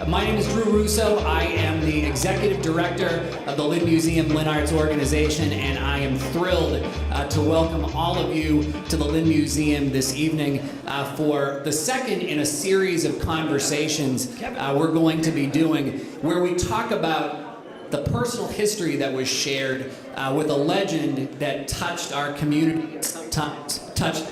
My name is Drew Russo. I am the Executive Director of the Lynn Museum Lynn Arts Organization, and I am thrilled to welcome all of you to the Lynn Museum this evening for the second in a series of conversations we're going to be doing where we talk about the personal history that was shared with a legend that touched our community, sometimes touched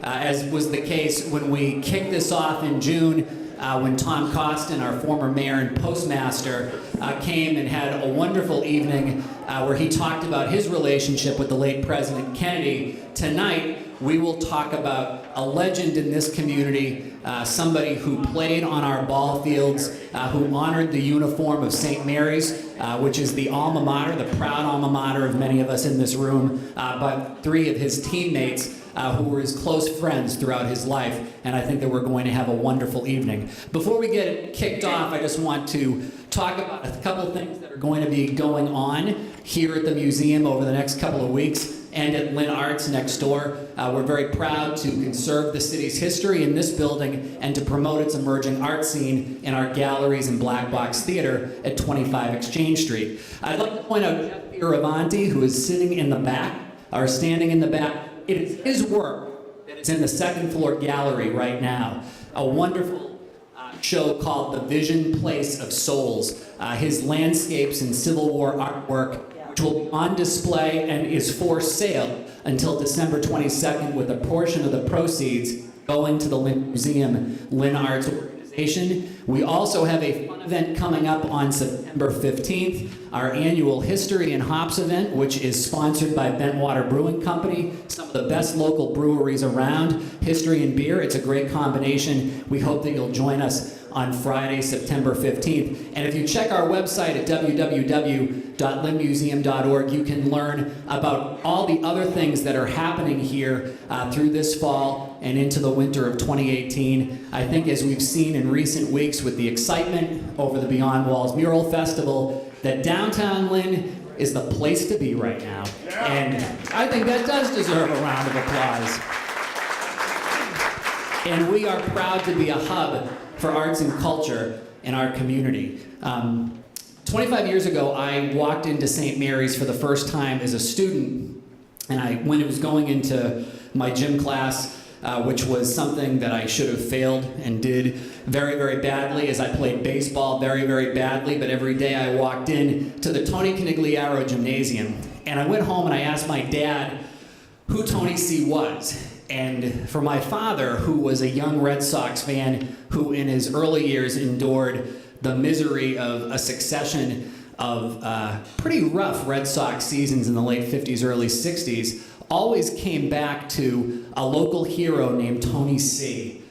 as was the case when we kicked this off in June, when Tom Costin, our former mayor and postmaster, came and had a wonderful evening where he talked about his relationship with the late President Kennedy. Tonight, we will talk about a legend in this community, somebody who played on our ball fields, who honored the uniform of St. Mary's, which is the alma mater, the proud alma mater of many of us in this room, by three of his teammates who were his close friends throughout his life, and I think that we're going to have a wonderful evening. Before we get kicked off, I just want to talk about a couple things that are going to be going on here at the museum over the next couple of weeks and at Lynn Arts next door. We're very proud to conserve the city's history in this building and to promote its emerging art scene in our galleries and Black Box Theater at 25 Exchange Street. I'd like to point out Jeff Iarrobino, who is sitting in the back, or standing in the back. It is his work that is in the second floor gallery right now. A wonderful show called The Vision Place of Souls. His landscapes and Civil War artwork, which will be on display and is for sale until December 22nd, with a portion of the proceeds going to the Lynn Museum Lynn Arts Organization. We also have a fun event coming up on September 15th, our annual History and Hops event, which is sponsored by Bentwater Brewing Company, some of the best local breweries around, history and beer. It's a great combination. We hope that you'll join us on Friday, September 15th. And if you check our website at www.lynnmuseum.org, you can learn about all the other things that are happening here through this fall and into the winter of 2018. I think as we've seen in recent weeks with the excitement over the Beyond Walls Mural Festival, that downtown Lynn is the place to be right now. And I think that does deserve a round of applause. And we are proud to be a hub for arts and culture in our community. 25 years ago, I walked into St. Mary's for the first time as a student, and when it was going into my gym class, which was something that I should have failed and did very, very badly, as I played baseball very, very badly, but every day I walked in to the Tony Conigliaro gymnasium, and I went home and I asked my dad who Tony C. was. And for my father, who was a young Red Sox fan, who in his early years endured the misery of a succession of pretty rough Red Sox seasons in the late 50s, early 60s, always came back to a local hero named Tony C.,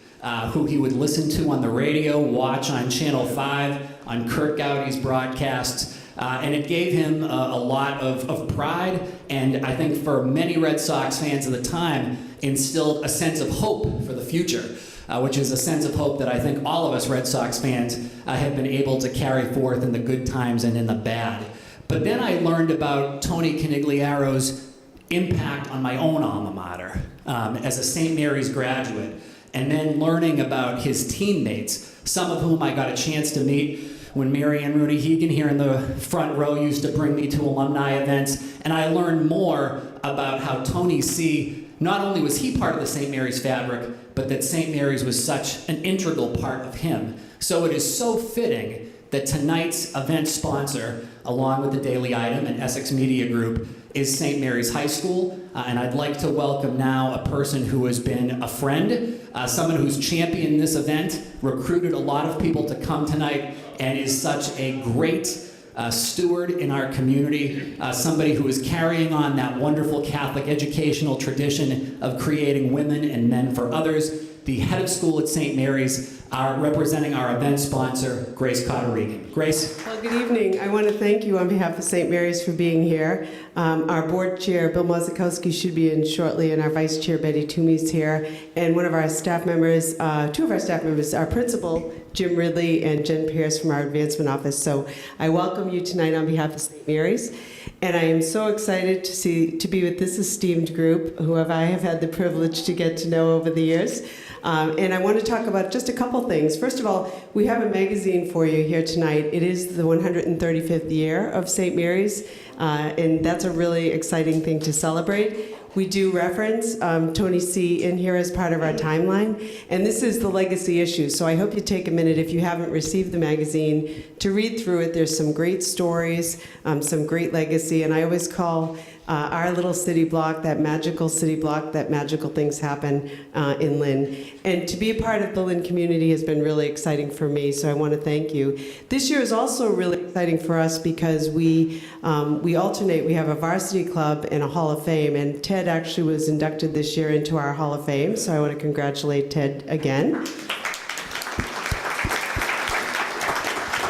who he would listen to on the radio, watch on Channel 5, on Kurt Gowdy's broadcasts, and it gave him a lot of pride, and I think for many Red Sox fans at the time, instilled a sense of hope for the future, which is a sense of hope that I think all of us Red Sox fans have been able to carry forth in the good times and in the bad. But then I learned about Tony Conigliaro's impact on my own alma mater as a St. Mary's graduate, and then learning about his teammates, some of whom I got a chance to meet when Mary Ann Rooney Hegan here in the front row used to bring me to alumni events, and I learned more about how Tony C., not only was he part of the St. Mary's fabric, but that St. Mary's was such an integral part of him. So it is so fitting that tonight's event sponsor, along with the Daily Item and Essex Media Group, is St. Mary's High School. And I'd like to welcome now a person who has been a friend, someone who's championed this event, recruited a lot of people to come tonight, and is such a great steward in our community, somebody who is carrying on that wonderful Catholic educational tradition of creating women and men for others. The head of school at St. Mary's, representing our event sponsor, Grace Cotter-Regan. Grace? Well, good evening. I want to thank you on behalf of St. Mary's for being here. Our board chair, Bill Mozikowski, should be in shortly, and our vice chair, Betty Toomey's here. And one of our staff members, two of our staff members, our principal, Jim Ridley, and Jen Pierce from our advancement office. So I welcome you tonight on behalf of St. Mary's. And I am so excited to be with this esteemed group, who I have had the privilege to get to know over the years. And I want to talk about just a couple things. First of all, we have a magazine for you here tonight. It is the 135th year of St. Mary's, and that's a really exciting thing to celebrate. We do reference Tony C. in here as part of our timeline, and this is the legacy issue. So I hope you take a minute, if you haven't received the magazine, to read through it. There's some great stories, some great legacy, and I always call our little city block, that magical city block, that magical things happen in Lynn. And to be a part of the Lynn community has been really exciting for me, so I want to thank you. This year is also really exciting for us because we alternate. We have a varsity club and a Hall of Fame, and Ted actually was inducted this year into our Hall of Fame, so I want to congratulate Ted again.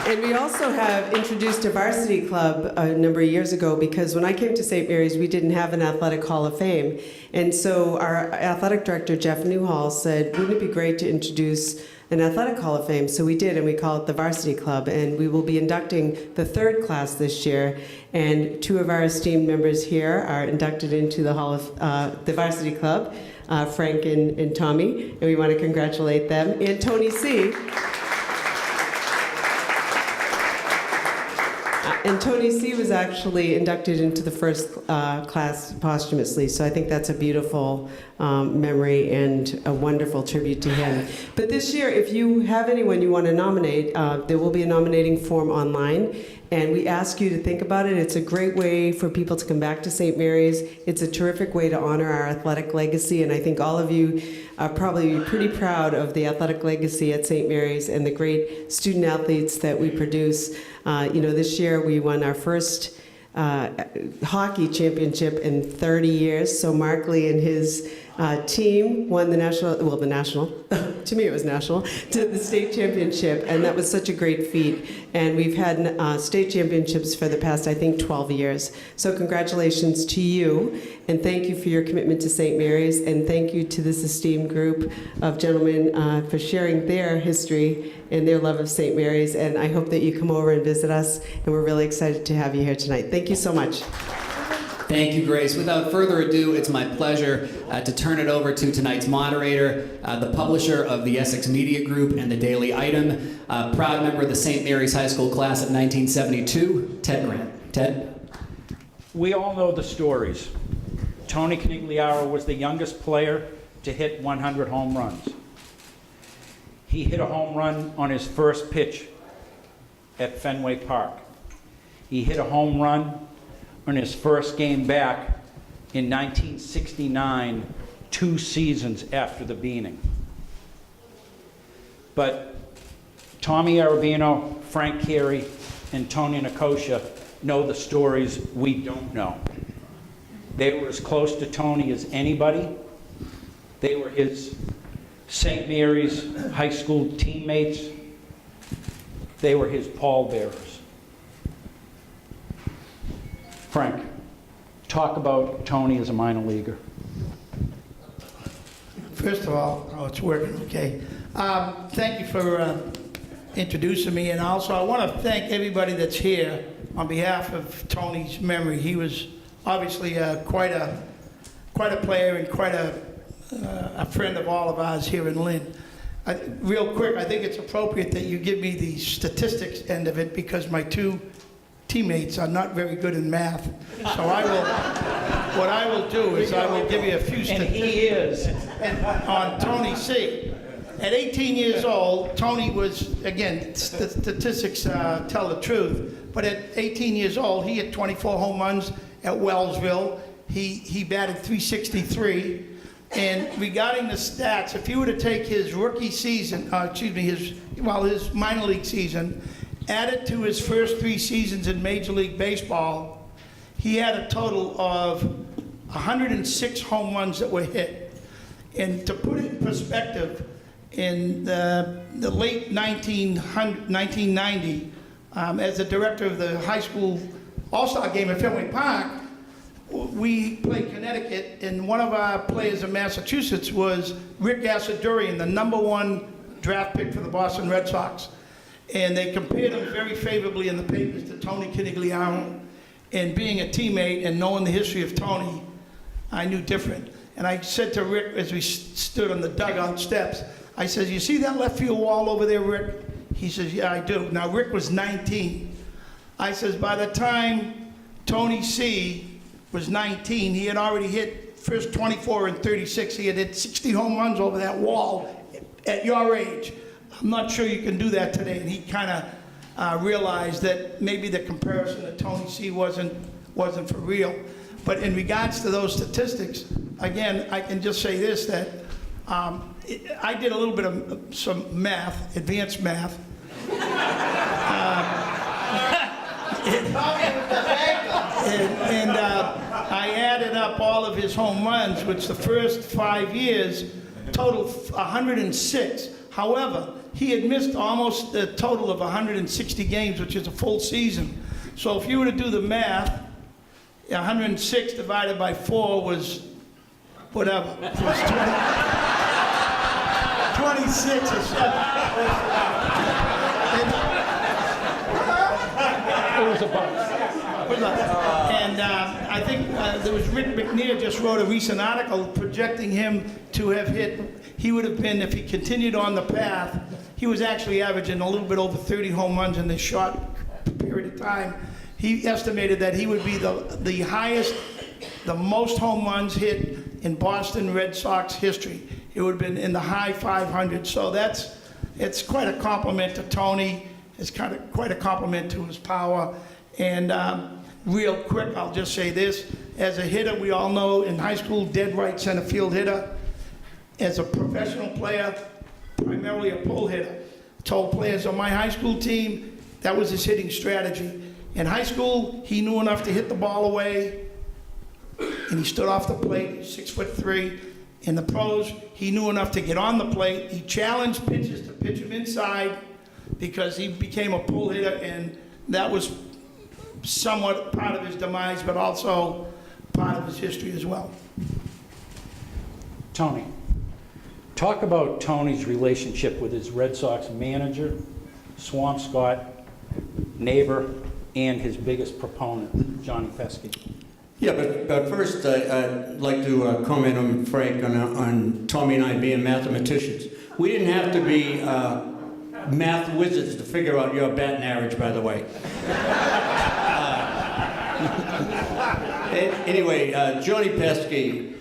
And we also have introduced a varsity club a number of years ago, because when I came to St. Mary's, we didn't have an athletic hall of fame. And so our athletic director, Jeff Newhall, said, wouldn't it be great to introduce an athletic hall of fame? So we did, and we call it the Varsity Club. And we will be inducting the third class this year. And two of our esteemed members here are inducted into the Hall of the Varsity Club, Frank and Tommy. And we want to congratulate them. And Tony C. And Tony C. was actually inducted into the first class posthumously, so I think that's a beautiful memory and a wonderful tribute to him. But this year, if you have anyone you want to nominate, there will be a nominating form online, and we ask you to think about it. It's a great way for people to come back to St. Mary's. It's a terrific way to honor our athletic legacy, and I think all of you are probably pretty proud of the athletic legacy at St. Mary's and the great student athletes that we produce. This year we won our first hockey championship in 30 years. So Mark Lee and his team won the national, to me it was national, to the state championship, and that was such a great feat. And we've had state championships for the past, I think, 12 years. So congratulations to you, and thank you for your commitment to St. Mary's, and thank you to this esteemed group of gentlemen for sharing their history and their love of St. Mary's. And I hope that you come over and visit us, and we're really excited to have you here tonight. Thank you so much. Thank you, Grace. Without further ado, it's my pleasure to turn it over to tonight's moderator, the publisher of the Essex Media Group and the Daily Item, proud member of the St. Mary's High School class of 1972, Ted Grant. Ted? We all know the stories. Tony Conigliaro was the youngest player to hit 100 home runs. He hit a home run on his first pitch at Fenway Park. He hit a home run on his first game back in 1969, 2 seasons after the beating. But Tommy Iarrobino, Frank Carey, and Tony Nicosia know the stories we don't know. They were as close to Tony as anybody. They were his St. Mary's high school teammates. They were his pallbearers. Frank, talk about Tony as a minor leaguer. First of all, it's working, okay. Thank you for introducing me, and also I want to thank everybody that's here on behalf of Tony's memory. He was obviously quite a player and quite a friend of all of ours here in Lynn. Real quick, I think it's appropriate that you give me the statistics end of it, because my two teammates are not very good in math. So what I will do is I will give you a few statistics. And he is. On Tony C. At 18 years old, Tony was, again, statistics tell the truth, but at 18 years old, he hit 24 home runs at Wellsville. He batted .363. And regarding the stats, if you were to take his rookie season, his minor league season, added to his first 3 seasons in Major League Baseball, he had a total of 106 home runs that were hit. And to put it in perspective, in the late 1990, as the director of the high school all-star game at Fenway Park, we played Connecticut, and one of our players in Massachusetts was Rick Assadurian, the #1 draft pick for the Boston Red Sox. And they compared him very favorably in the papers to Tony Conigliaro. And being a teammate and knowing the history of Tony, I knew different. And I said to Rick as we stood on the dugout steps, I says, "You see that left field wall over there, Rick?" He says, "Yeah, I do." Now, Rick was 19. I says, by the time Tony C. was 19, he had already hit first 24 and 36. He had hit 60 home runs over that wall at your age. I'm not sure you can do that today. And he kind of realized that maybe the comparison to Tony C. wasn't for real. But in regards to those statistics, again, I can just say this, that I did a little bit of some math, advanced math. And I added up all of his home runs, which the first 5 years totaled 106. However, he had missed almost a total of 160 games, which is a full season. So if you were to do the math, 106 divided by 4 was whatever. It was 26 or something. It was a bunch. And I think there was Rick McNear just wrote a recent article projecting him to have hit, he would have been, if he continued on the path, he was actually averaging a little bit over 30 home runs in this short period of time. He estimated that he would be the highest, the most home runs hit in Boston Red Sox history. It would have been in the high 500s. So it's quite a compliment to Tony. It's quite a compliment to his power. And real quick, I'll just say this. As a hitter, we all know in high school, dead right center field hitter. As a professional player, primarily a pull hitter. I told players on my high school team, that was his hitting strategy. In high school, he knew enough to hit the ball away, and he stood off the plate, 6'3". In the pros, he knew enough to get on the plate. He challenged pitchers to pitch him inside because he became a pull hitter, and that was somewhat part of his demise, but also part of his history as well. Tony, talk about Tony's relationship with his Red Sox manager, Swampscott, neighbor, and his biggest proponent, Johnny Pesky. Yeah, but first I'd like to comment on Frank on Tommy and I being mathematicians. We didn't have to be math wizards to figure out your batting average, by the way. Anyway, Johnny Pesky.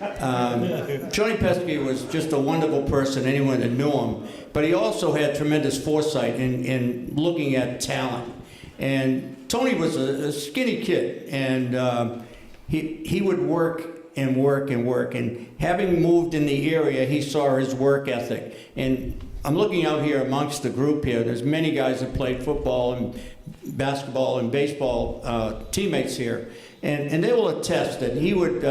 Johnny Pesky was just a wonderful person, anyone that knew him. But he also had tremendous foresight in looking at talent. And Tony was a skinny kid, and he would work and work and work. And having moved in the area, he saw his work ethic. And I'm looking out here amongst the group here. There's many guys that played football and basketball and baseball teammates here. And they will attest that he would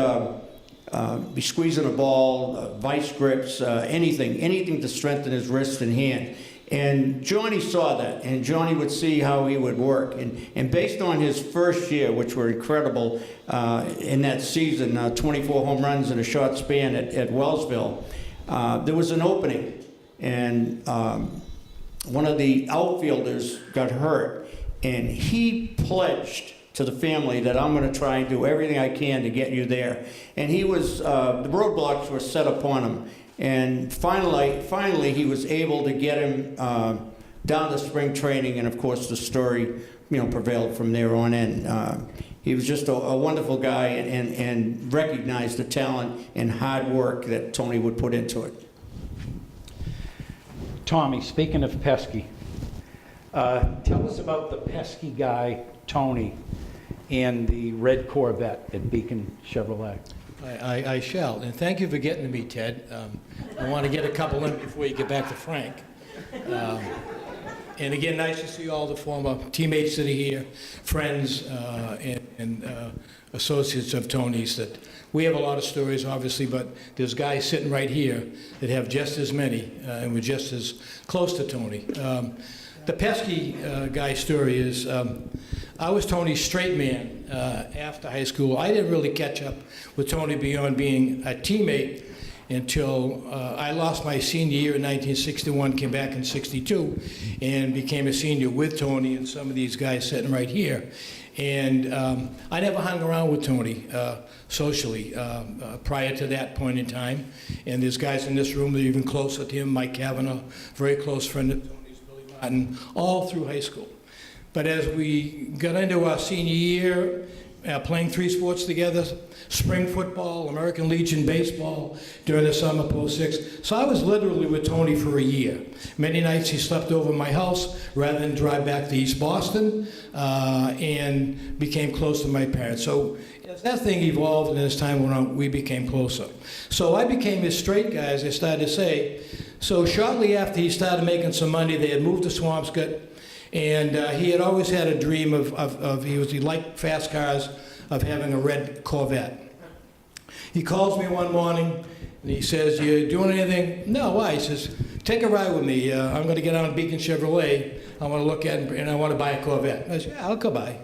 be squeezing a ball, vice grips, anything to strengthen his wrist and hand. And Johnny saw that, and Johnny would see how he would work. And based on his first year, which were incredible in that season, 24 home runs in a short span at Wellsville, there was an opening. And one of the outfielders got hurt, and he pledged to the family that I'm going to try and do everything I can to get you there. And he was, the roadblocks were set upon him. And finally, he was able to get him down to spring training, and of course, the story, prevailed from there on in. He was just a wonderful guy, and recognized the talent and hard work that Tony would put into it. Tommy, speaking of Pesky, tell us about the Pesky guy, Tony, and the red Corvette at Beacon Chevrolet. I shall, and thank you for getting to me, Ted. I want to get a couple in before you get back to Frank. And again, nice to see all the former teammates that are here, friends and associates of Tony's. That we have a lot of stories, obviously, but there's guys sitting right here that have just as many and were just as close to Tony. The Pesky guy story is, I was Tony's straight man after high school. I didn't really catch up with Tony beyond being a teammate until I lost my senior year in 1961, came back in 62, and became a senior with Tony and some of these guys sitting right here. And I never hung around with Tony socially prior to that point in time. And there's guys in this room that are even closer to him, Mike Kavanaugh, very close friend of Tony's, Billy Martin, all through high school. But as we got into our senior year, playing 3 sports together, spring football, American Legion baseball, during the summer post-6. So I was literally with Tony for a year. Many nights he slept over at my house rather than drive back to East Boston, and became close to my parents. So as that thing evolved and as time went on, we became closer. So I became his straight guy, as I started to say. So shortly after he started making some money, they had moved to Swampscott, and he had always had a dream he liked fast cars, of having a red Corvette. He calls me one morning and he says, "You doing anything?" "No, why?" He says, "Take a ride with me. I'm going to get on Beacon Chevrolet. I want to look at it and I want to buy a Corvette." I said, "Yeah, I'll go by.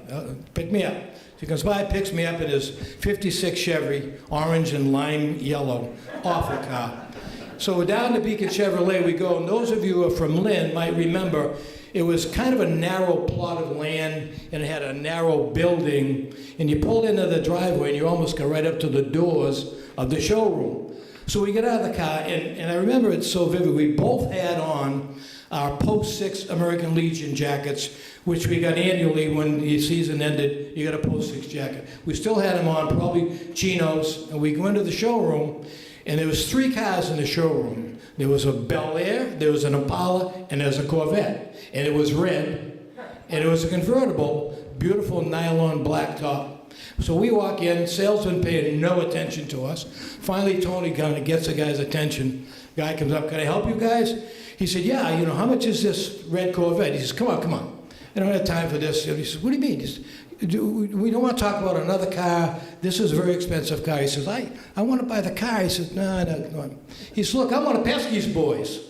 Pick me up." So he comes by, picks me up in his 56 Chevy, orange and lime yellow, awful car. So we're down to Beacon Chevrolet we go, and those of you who are from Lynn might remember it was kind of a narrow plot of land, and it had a narrow building, and you pulled into the driveway and you almost got right up to the doors of the showroom. So we get out of the car, and I remember it so vivid. We both had on our post-6 American Legion jackets, which we got annually when the season ended. You got a post-6 jacket. We still had them on, probably chinos, and we go into the showroom, and there was 3 cars in the showroom. There was a Bel Air, there was an Impala, and there was a Corvette. And it was red, and it was a convertible, beautiful nylon blacktop. So we walk in, salesman paying no attention to us. Finally, Tony kind of gets the guy's attention. Guy comes up, "Can I help you guys?" He said, "Yeah, how much is this red Corvette?" He says, come on. I don't have time for this. He says, "What do you mean?" He says, "We don't want to talk about another car. This is a very expensive car." He says, I want to buy the car." He says, No. He says, "Look, I'm one of Pesky's boys."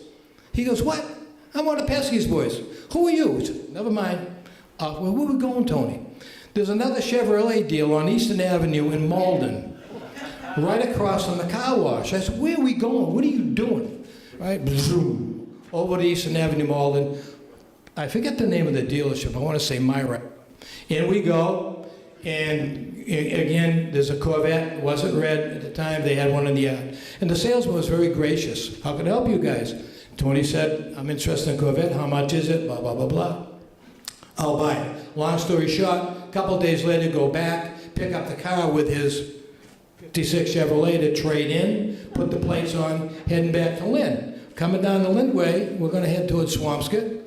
He goes, "What?" "I'm one of Pesky's boys." "Who are you?" He said, "Never mind." "Well, where are we going, Tony?" "There's another Chevrolet deal on Eastern Avenue in Malden, right across from the car wash." I said, "Where are we going? What are you doing?" Right, zoom, over to Eastern Avenue, Malden. I forget the name of the dealership. I want to say Myra. And we go, and again, there's a Corvette. It wasn't red at the time. They had one in the yard. And the salesman was very gracious. "How can I help you guys?" Tony said, "I'm interested in Corvette. How much is it? Blah, blah, blah, blah. I'll buy it." Long story short, a couple of days later, go back, pick up the car with his 56 Chevrolet to trade in, put the plates on, heading back to Lynn. Coming down the Lynn Way, we're going to head towards Swampscott.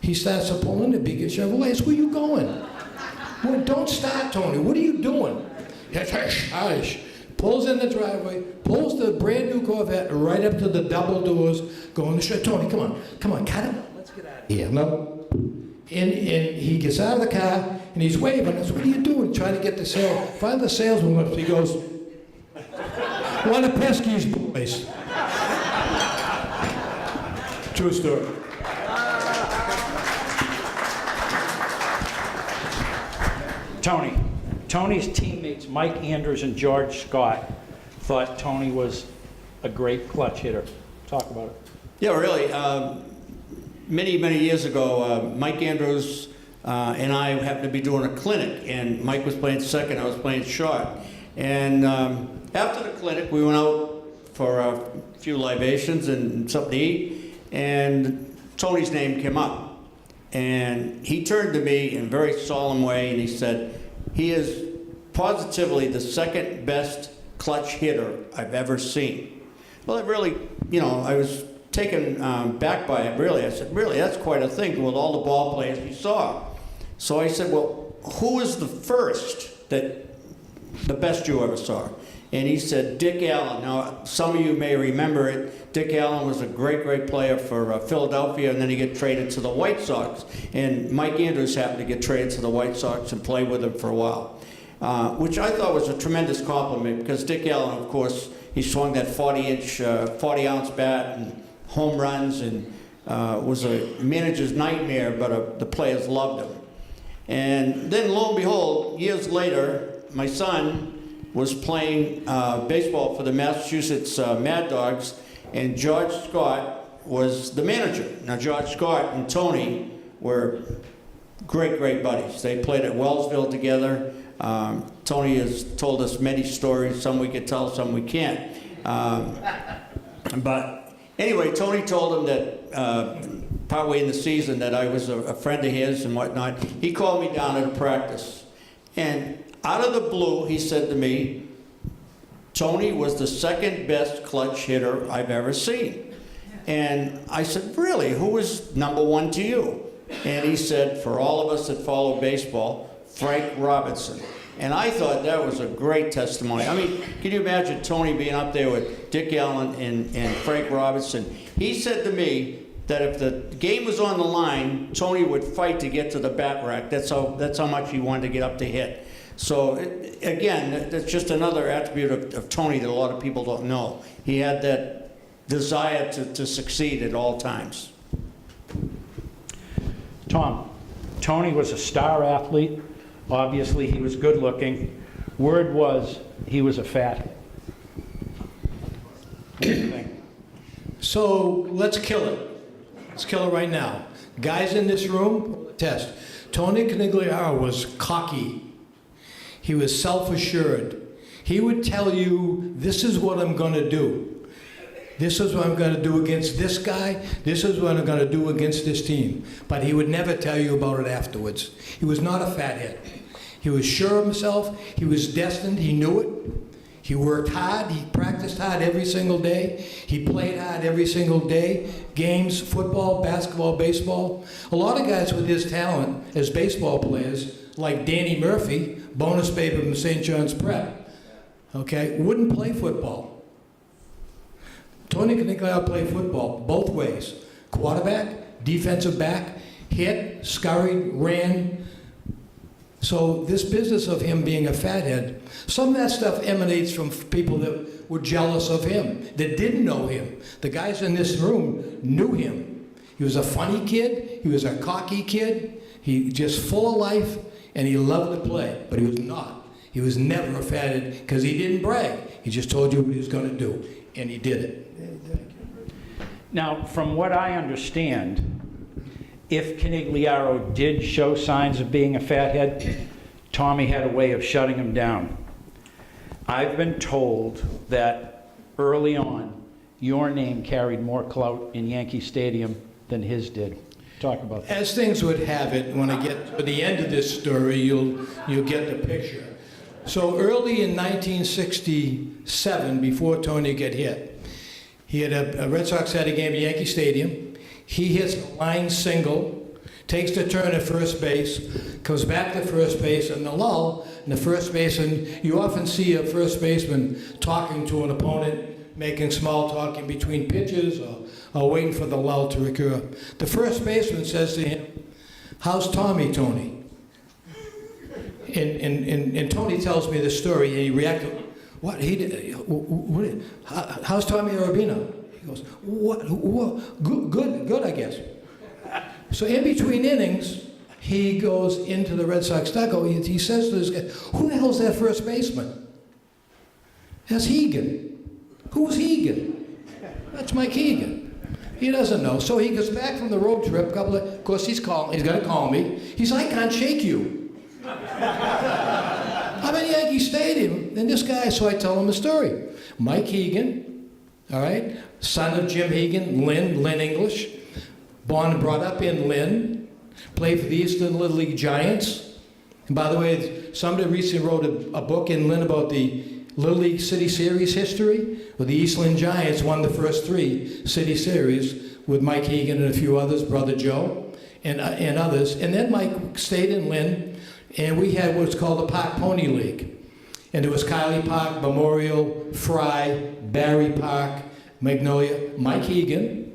He starts to pull into Beacon Chevrolet. I said, "Where are you going?" "Well, don't start, Tony. What are you doing?" Hush. Pulls in the driveway, pulls the brand new Corvette right up to the double doors, going to show. "Tony, come on, cut it. Let's get out of here." No. And he gets out of the car, and he's waving. I said, "What are you doing?" Trying to get the sale. Finally, the salesman looks. He goes, "One of Pesky's boys." True story. Tony's teammates, Mike Andrews and George Scott, thought Tony was a great clutch hitter. Talk about it. Yeah, really. Many years ago, Mike Andrews and I happened to be doing a clinic, and Mike was playing second, I was playing short. And after the clinic, we went out for a few libations and something to eat, and Tony's name came up. And he turned to me in a very solemn way, and he said, "He is positively the second best clutch hitter I've ever seen." Well, it really, I was taken back by it, really. I said, "Really, that's quite a thing with all the ball players we saw." So I said, "Well, who was the first the best you ever saw?" And he said, "Dick Allen." Now, some of you may remember it. Dick Allen was a great player for Philadelphia, and then he got traded to the White Sox. And Mike Andrews happened to get traded to the White Sox and play with him for a while, which I thought was a tremendous compliment, because Dick Allen, of course, he swung that 40-ounce bat and home runs, and was a manager's nightmare, but the players loved him. And then, lo and behold, years later, my son was playing baseball for the Massachusetts Mad Dogs, and George Scott was the manager. Now, George Scott and Tony were great, great buddies. They played at Wellsville together. Tony has told us many stories, some we could tell, some we can't. But anyway, Tony told him that partway in the season that I was a friend of his and whatnot. He called me down at a practice. And out of the blue, he said to me, Tony was the second best clutch hitter I've ever seen. And I said, really, who was number one to you? And he said, for all of us that follow baseball, Frank Robinson. And I thought that was a great testimony. I mean, can you imagine Tony being up there with Dick Allen and Frank Robinson? He said to me that if the game was on the line, Tony would fight to get to the bat rack. That's how much he wanted to get up to hit. So, again, that's just another attribute of Tony that a lot of people don't know. He had that desire to succeed at all times. Tom, Tony was a star athlete. Obviously, he was good looking. Word was he was a fathead. What do you think? So let's kill it. Let's kill it right now. Guys in this room, test. Tony Conigliaro was cocky. He was self-assured. He would tell you, this is what I'm going to do. This is what I'm going to do against this guy. This is what I'm going to do against this team. But he would never tell you about it afterwards. He was not a fathead. He was sure of himself. He was destined. He knew it. He worked hard. He practiced hard every single day. He played hard every single day. Games, football, basketball, baseball. A lot of guys with his talent as baseball players, like Danny Murphy, bonus baby from St. John's Prep, okay, wouldn't play football. Tony Conigliaro played football both ways. Quarterback, defensive back, hit, scurried, ran. So this business of him being a fathead, some of that stuff emanates from people that were jealous of him, that didn't know him. The guys in this room knew him. He was a funny kid. He was a cocky kid. He just full of life, and he loved to play, but he was not. He was never a fathead because he didn't brag. He just told you what he was going to do, and he did it. Now, from what I understand, if Conigliaro did show signs of being a fathead, Tommy had a way of shutting him down. I've been told that early on, your name carried more clout in Yankee Stadium than his did. Talk about that. As things would have it, when I get to the end of this story, you'll get the picture. So early in 1967, before Tony got hit, he had a Red Sox had a game at Yankee Stadium. He hits a line single, takes the turn at first base, comes back to first base in the lull, and the first baseman, you often see a first baseman talking to an opponent, making small talk in between pitches or waiting for the lull to occur. The first baseman says to him, "How's Tommy, Tony?" And Tony tells me this story, and he reacted, "What? How's Tommy Iarrobino?" He goes, "What? Good, I guess." So in between innings, he goes into the Red Sox dugout. He says to this guy, "Who the hell's that first baseman?" "That's Hegan." "Who's Hegan?" "That's Mike Hegan." He doesn't know. So he goes back from the road trip. Of course, he's going to call me. He's, "I can't shake you." I'm in Yankee Stadium, and this guy, so I tell him the story. Mike Hegan, all right, son of Jim Hegan, Lynn English, born and brought up in Lynn, played for the Eastern Little League Giants. And by the way, somebody recently wrote a book in Lynn about the Little League City Series history, where the Eastland Giants won the first 3 City Series with Mike Hegan and a few others, Brother Joe, and others. And then Mike stayed in Lynn, and we had what's called the Park Pony League. And it was Kiley Park, Memorial, Fry, Barry Park, Magnolia. Mike Hegan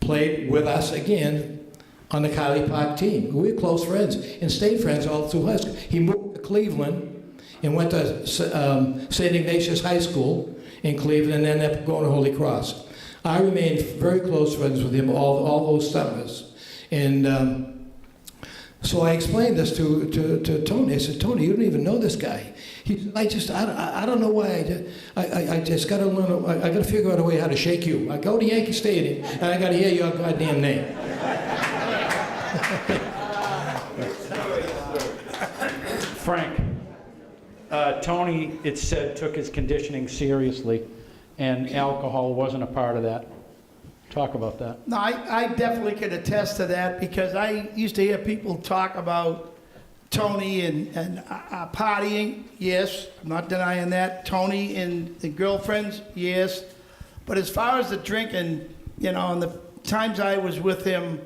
played with us again on the Kiley Park team. We were close friends and stayed friends all through high school. He moved to Cleveland and went to St. Ignatius High School in Cleveland and ended up going to Holy Cross. I remained very close friends with him all those summers. And so I explained this to Tony. I said, "Tony, you don't even know this guy." He said, I don't know why. I just got to learn. I got to figure out a way how to shake you. I go to Yankee Stadium and I got to hear your goddamn name. Tony, it's said, took his conditioning seriously, and alcohol wasn't a part of that. Talk about that. No, I definitely can attest to that because I used to hear people talk about Tony and partying. Yes, I'm not denying that. Tony and the girlfriends, yes. But as far as the drinking, you know, and the times I was with him,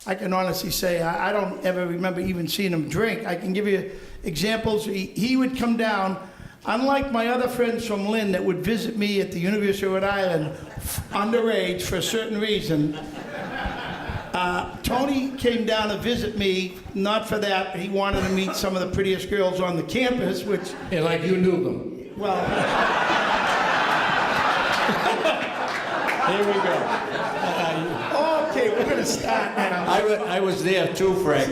I can honestly say I don't ever remember even seeing him drink. I can give you examples. He would come down, unlike my other friends from Lynn that would visit me at the University of Rhode Island, underage for a certain reason. Tony came down to visit me, not for that, but he wanted to meet some of the prettiest girls on the campus, which... Yeah, like you knew them. Well... Here we go. Okay, we're going to start now. I was there too, Frank.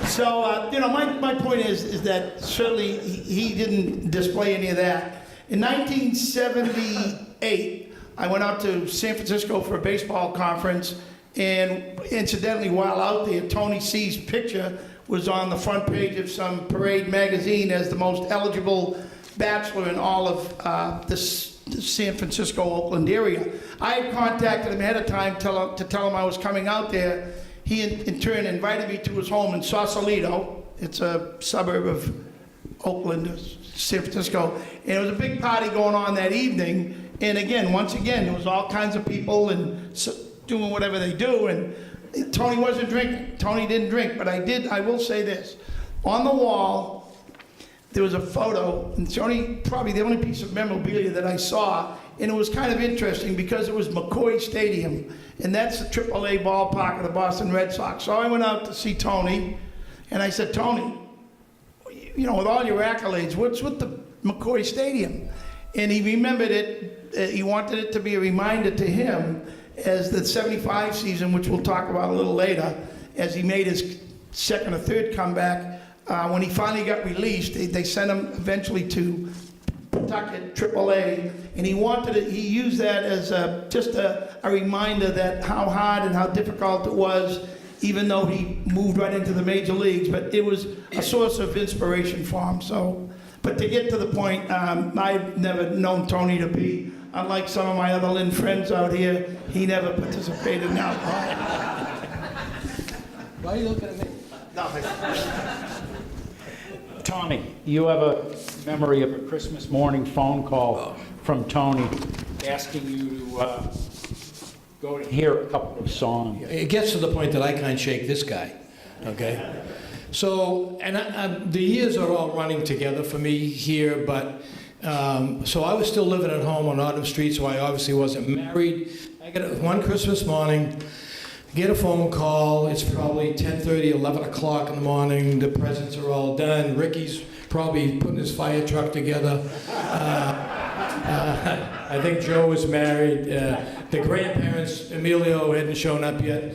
So, you know, my point is that certainly he didn't display any of that. In 1978, I went out to San Francisco for a baseball conference, and incidentally, while out there, Tony C's picture was on the front page of some Parade magazine as the most eligible bachelor in all of the San Francisco, Oakland area. I had contacted him ahead of time to tell him I was coming out there. He, in turn, invited me to his home in Sausalito. It's a suburb of Oakland, San Francisco. And it was a big party going on that evening. And again, once again, there was all kinds of people and doing whatever they do. And Tony wasn't drinking. Tony didn't drink. But I will say this. On the wall, there was a photo, and it's probably the only piece of memorabilia that I saw, and it was kind of interesting because it was McCoy Stadium, and that's the AAA ballpark of the Boston Red Sox. So I went out to see Tony, and I said, Tony, you know, with all your accolades, what's with the McCoy Stadium? And he remembered it. He wanted it to be a reminder to him as the '75 season, which we'll talk about a little later, as he made his second or third comeback. When he finally got released, they sent him eventually to Pawtucket AAA, and he used that as just a reminder that how hard and how difficult it was, even though he moved right into the major leagues. But it was a source of inspiration for him. So, but to get to the point, I've never known Tony to be, unlike some of my other Lynn friends out here, he never participated in alcohol. Why are you looking at me? Nothing. Tommy, you have a memory of a Christmas morning phone call from Tony asking you to go and hear a couple of songs. It gets to the point that I can't shake this guy, okay? So, and the years are all running together for me here, but, so I was still living at home on Autumn Street, so I obviously wasn't married. I got one Christmas morning, get a phone call. It's probably 10:30, 11 o'clock in the morning. The presents are all done. Ricky's probably putting his fire truck together. I think Joe was married. The grandparents, Emilio, hadn't shown up yet.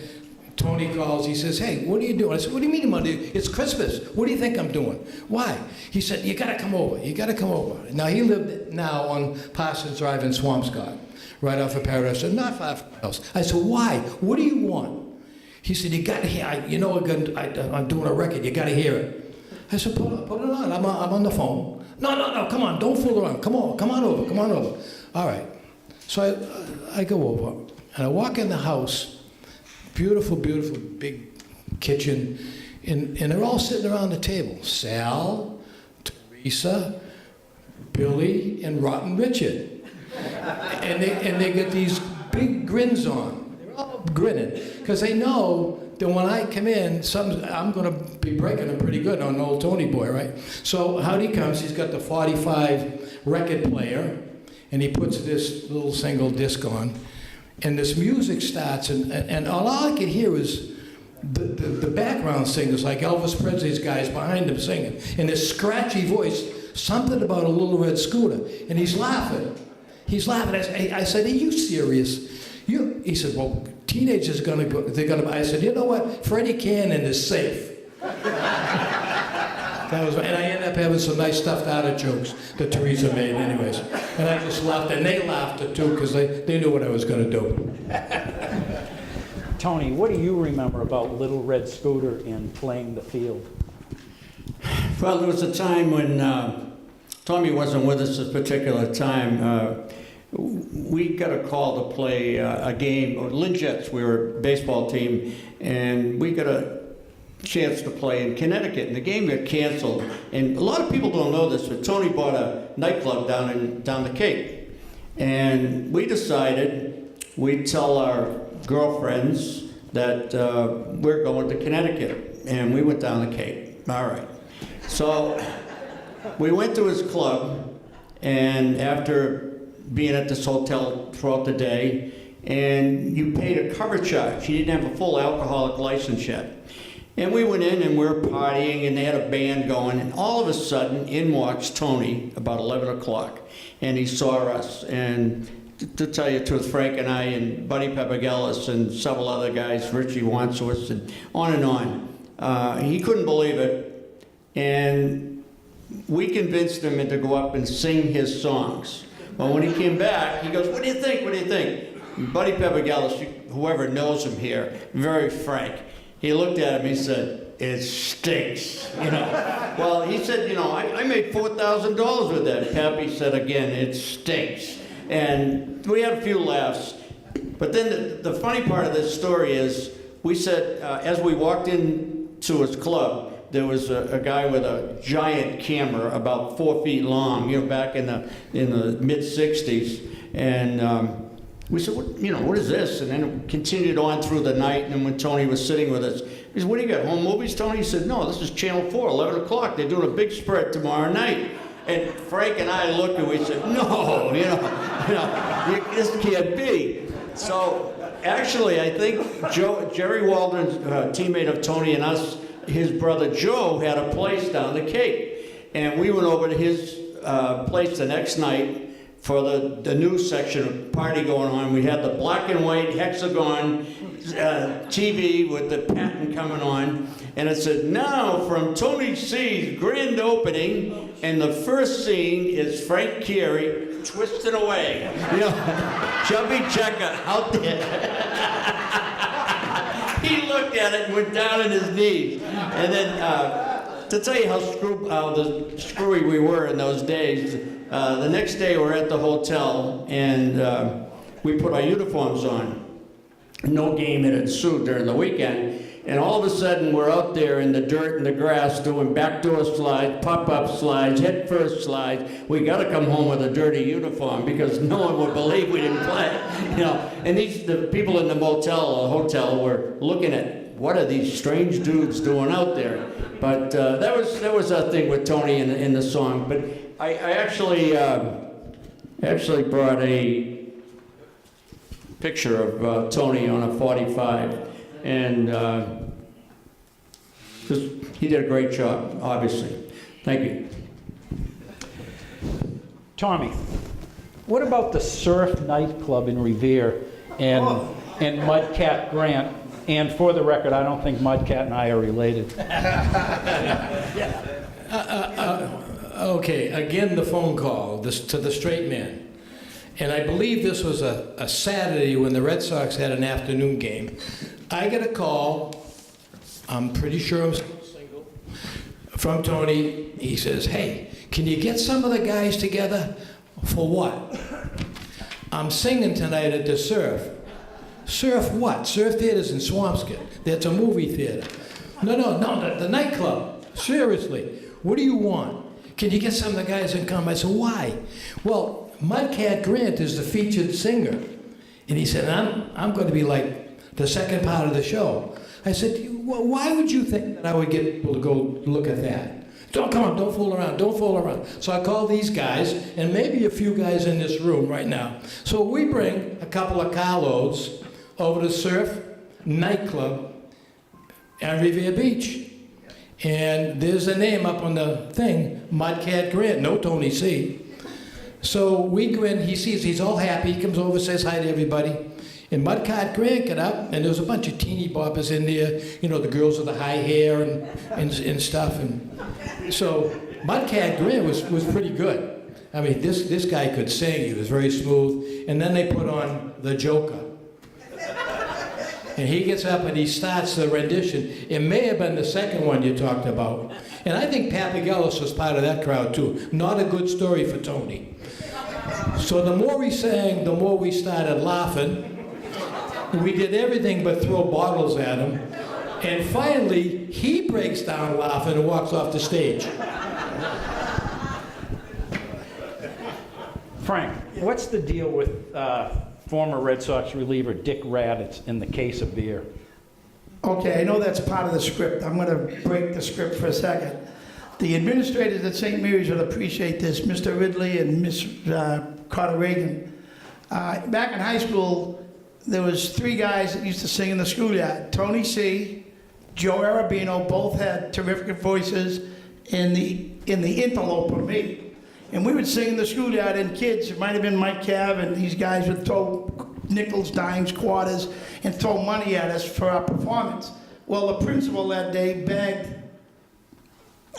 Tony calls. He says, "Hey, what are you doing?" I said, "What do you mean, Monday? It's Christmas. What do you think I'm doing?" "Why?" He said, "You got to come over. You got to come over." Now, he lived now on Parsons Drive in Swampscott, right off of Paradise. I said, "Not far from the house." I said, "Why? What do you want?" He said, "You got to hear. I'm doing a record. You got to hear it." I said, "Put it on. I'm on the phone." No. Come on. Don't fool around. Come on over. All right. So I go over and I walk in the house. Beautiful, beautiful big kitchen, and they're all sitting around the table. Sal, Teresa, Billy, and Rotten Richard. And they get these big grins on. They're all grinning because they know that when I come in, I'm going to be breaking them pretty good on old Tony boy, right? So out he comes. He's got the 45 record player, and he puts this little single disc on. And this music starts, and all I could hear was the background singers, like Elvis Presley's guys behind him singing, and this scratchy voice, something about a little red scooter, and he's laughing. I said, "Are you serious?" He said, "Well, teenagers are gonna go. I said, "You know what? Freddie Cannon is safe." And I ended up having some nice stuffed artichokes that Teresa made anyways. And I just laughed, and they laughed too, because they knew what I was going to do. Tony, what do you remember about Little Red Scooter in Playing the Field? Well, there was a time when Tommy wasn't with us this particular time. We got a call to play a game, or Lynn Jets, we were a baseball team, and we got a chance to play in Connecticut, and the game got canceled. And a lot of people don't know this, but Tony bought a nightclub down the Cape. And we decided we'd tell our girlfriends that we're going to Connecticut, and we went down the Cape. All right. So we went to his club, and after being at this hotel throughout the day, and you paid a cover charge. You didn't have a full alcoholic license yet. And we went in and we were partying, and they had a band going, and all of a sudden in walks Tony about 11 o'clock, and he saw us. And to tell you the truth, Frank and I and Buddy Papagelis and several other guys, Richie Wandsworth, and on, he couldn't believe it. And we convinced him to go up and sing his songs. Well, when he came back, he goes, "What do you think? What do you think?" And Buddy Papagelis, whoever knows him here, very frank. He looked at him, he said, "It stinks," you know. Well, he said, you know, I made $4,000 with that. Pappy said again, "It stinks." And we had a few laughs. But then the funny part of this story is, we said, as we walked into his club, there was a guy with a giant camera about 4 feet long, you know, back in the mid-'60s. And we said, what is this? And then it continued on through the night, and then when Tony was sitting with us, he said, "What do you got, home movies, Tony?" He said, "No, this is Channel 4, 11 o'clock. They're doing a big spread tomorrow night." And Frank and I looked and we said, "No, this can't be." So actually, I think Jerry Waldron's teammate of Tony and us, his brother Joe, had a place down the Cape. And we went over to his place the next night for the news section of party going on. We had the black and white hexagon TV with the patent coming on. And it said, "Now from Tony C's grand opening," and the first scene is Frank Carey twisting away. You know, chubby checker out there. He looked at it and went down on his knees. And then, to tell you how screwy we were in those days, the next day we're at the hotel, and we put our uniforms on. No game had ensued during the weekend. And all of a sudden, we're out there in the dirt and the grass doing backdoor slides, pop-up slides, head-first slides. We got to come home with a dirty uniform because no one would believe we didn't play. You know, and the people in the hotel were looking at, what are these strange dudes doing out there? But that was a thing with Tony in the song. But I actually brought a picture of Tony on a 45. And he did a great job, obviously. Thank you. Tommy, what about the Surf nightclub in Revere and Mudcat Grant? And for the record, I don't think Mudcat and I are related. Okay, again, the phone call to the straight man. And I believe this was a Saturday when the Red Sox had an afternoon game. I get a call, I'm pretty sure I'm still single, from Tony. He says, "Hey, can you get some of the guys together?" "For what?" "I'm singing tonight at the Surf." "Surf what?" "Surf Theater's in Swampscott. That's a movie theater." No, the nightclub. "Seriously, what do you want? Can you get some of the guys to come?" I said, "Why?" "Well, Mudcat Grant is the featured singer." And he said, I'm going to be like the second part of the show. I said, "Why would you think that I would get people to go look at that? Come on, don't fool around. So I called these guys, and maybe a few guys in this room right now. So we bring a couple of carloads over to Surf nightclub at Revere Beach. And there's a name up on the thing, Mudcat Grant, no Tony C. So we go in, he sees, he's all happy, he comes over, says hi to everybody. And Mudcat Grant got up, and there was a bunch of teeny boppers in there, you know, the girls with the high hair and stuff. And so Mudcat Grant was pretty good. I mean, this guy could sing, he was very smooth. And then they put on the Joker. And he gets up and he starts the rendition. It may have been the second one you talked about. And I think Papagelis was part of that crowd too. Not a good story for Tony. So the more he sang, the more we started laughing. We did everything but throw bottles at him. And finally, he breaks down laughing and walks off the stage. Frank, what's the deal with former Red Sox reliever Dick Raditz in the case of beer? Okay, I know that's part of the script. I'm going to break the script for a second. The administrators at St. Mary's will appreciate this, Mr. Ridley and Miss Carter Reagan. Back in high school, there was 3 guys that used to sing in the schoolyard. Tony C., Joe Iarrobino, both had terrific voices, in the interloper, me. And we would sing in the schoolyard, and kids, it might have been Mike Cav, and these guys would throw nickels, dimes, quarters, and throw money at us for our performance. Well, the principal that day begged,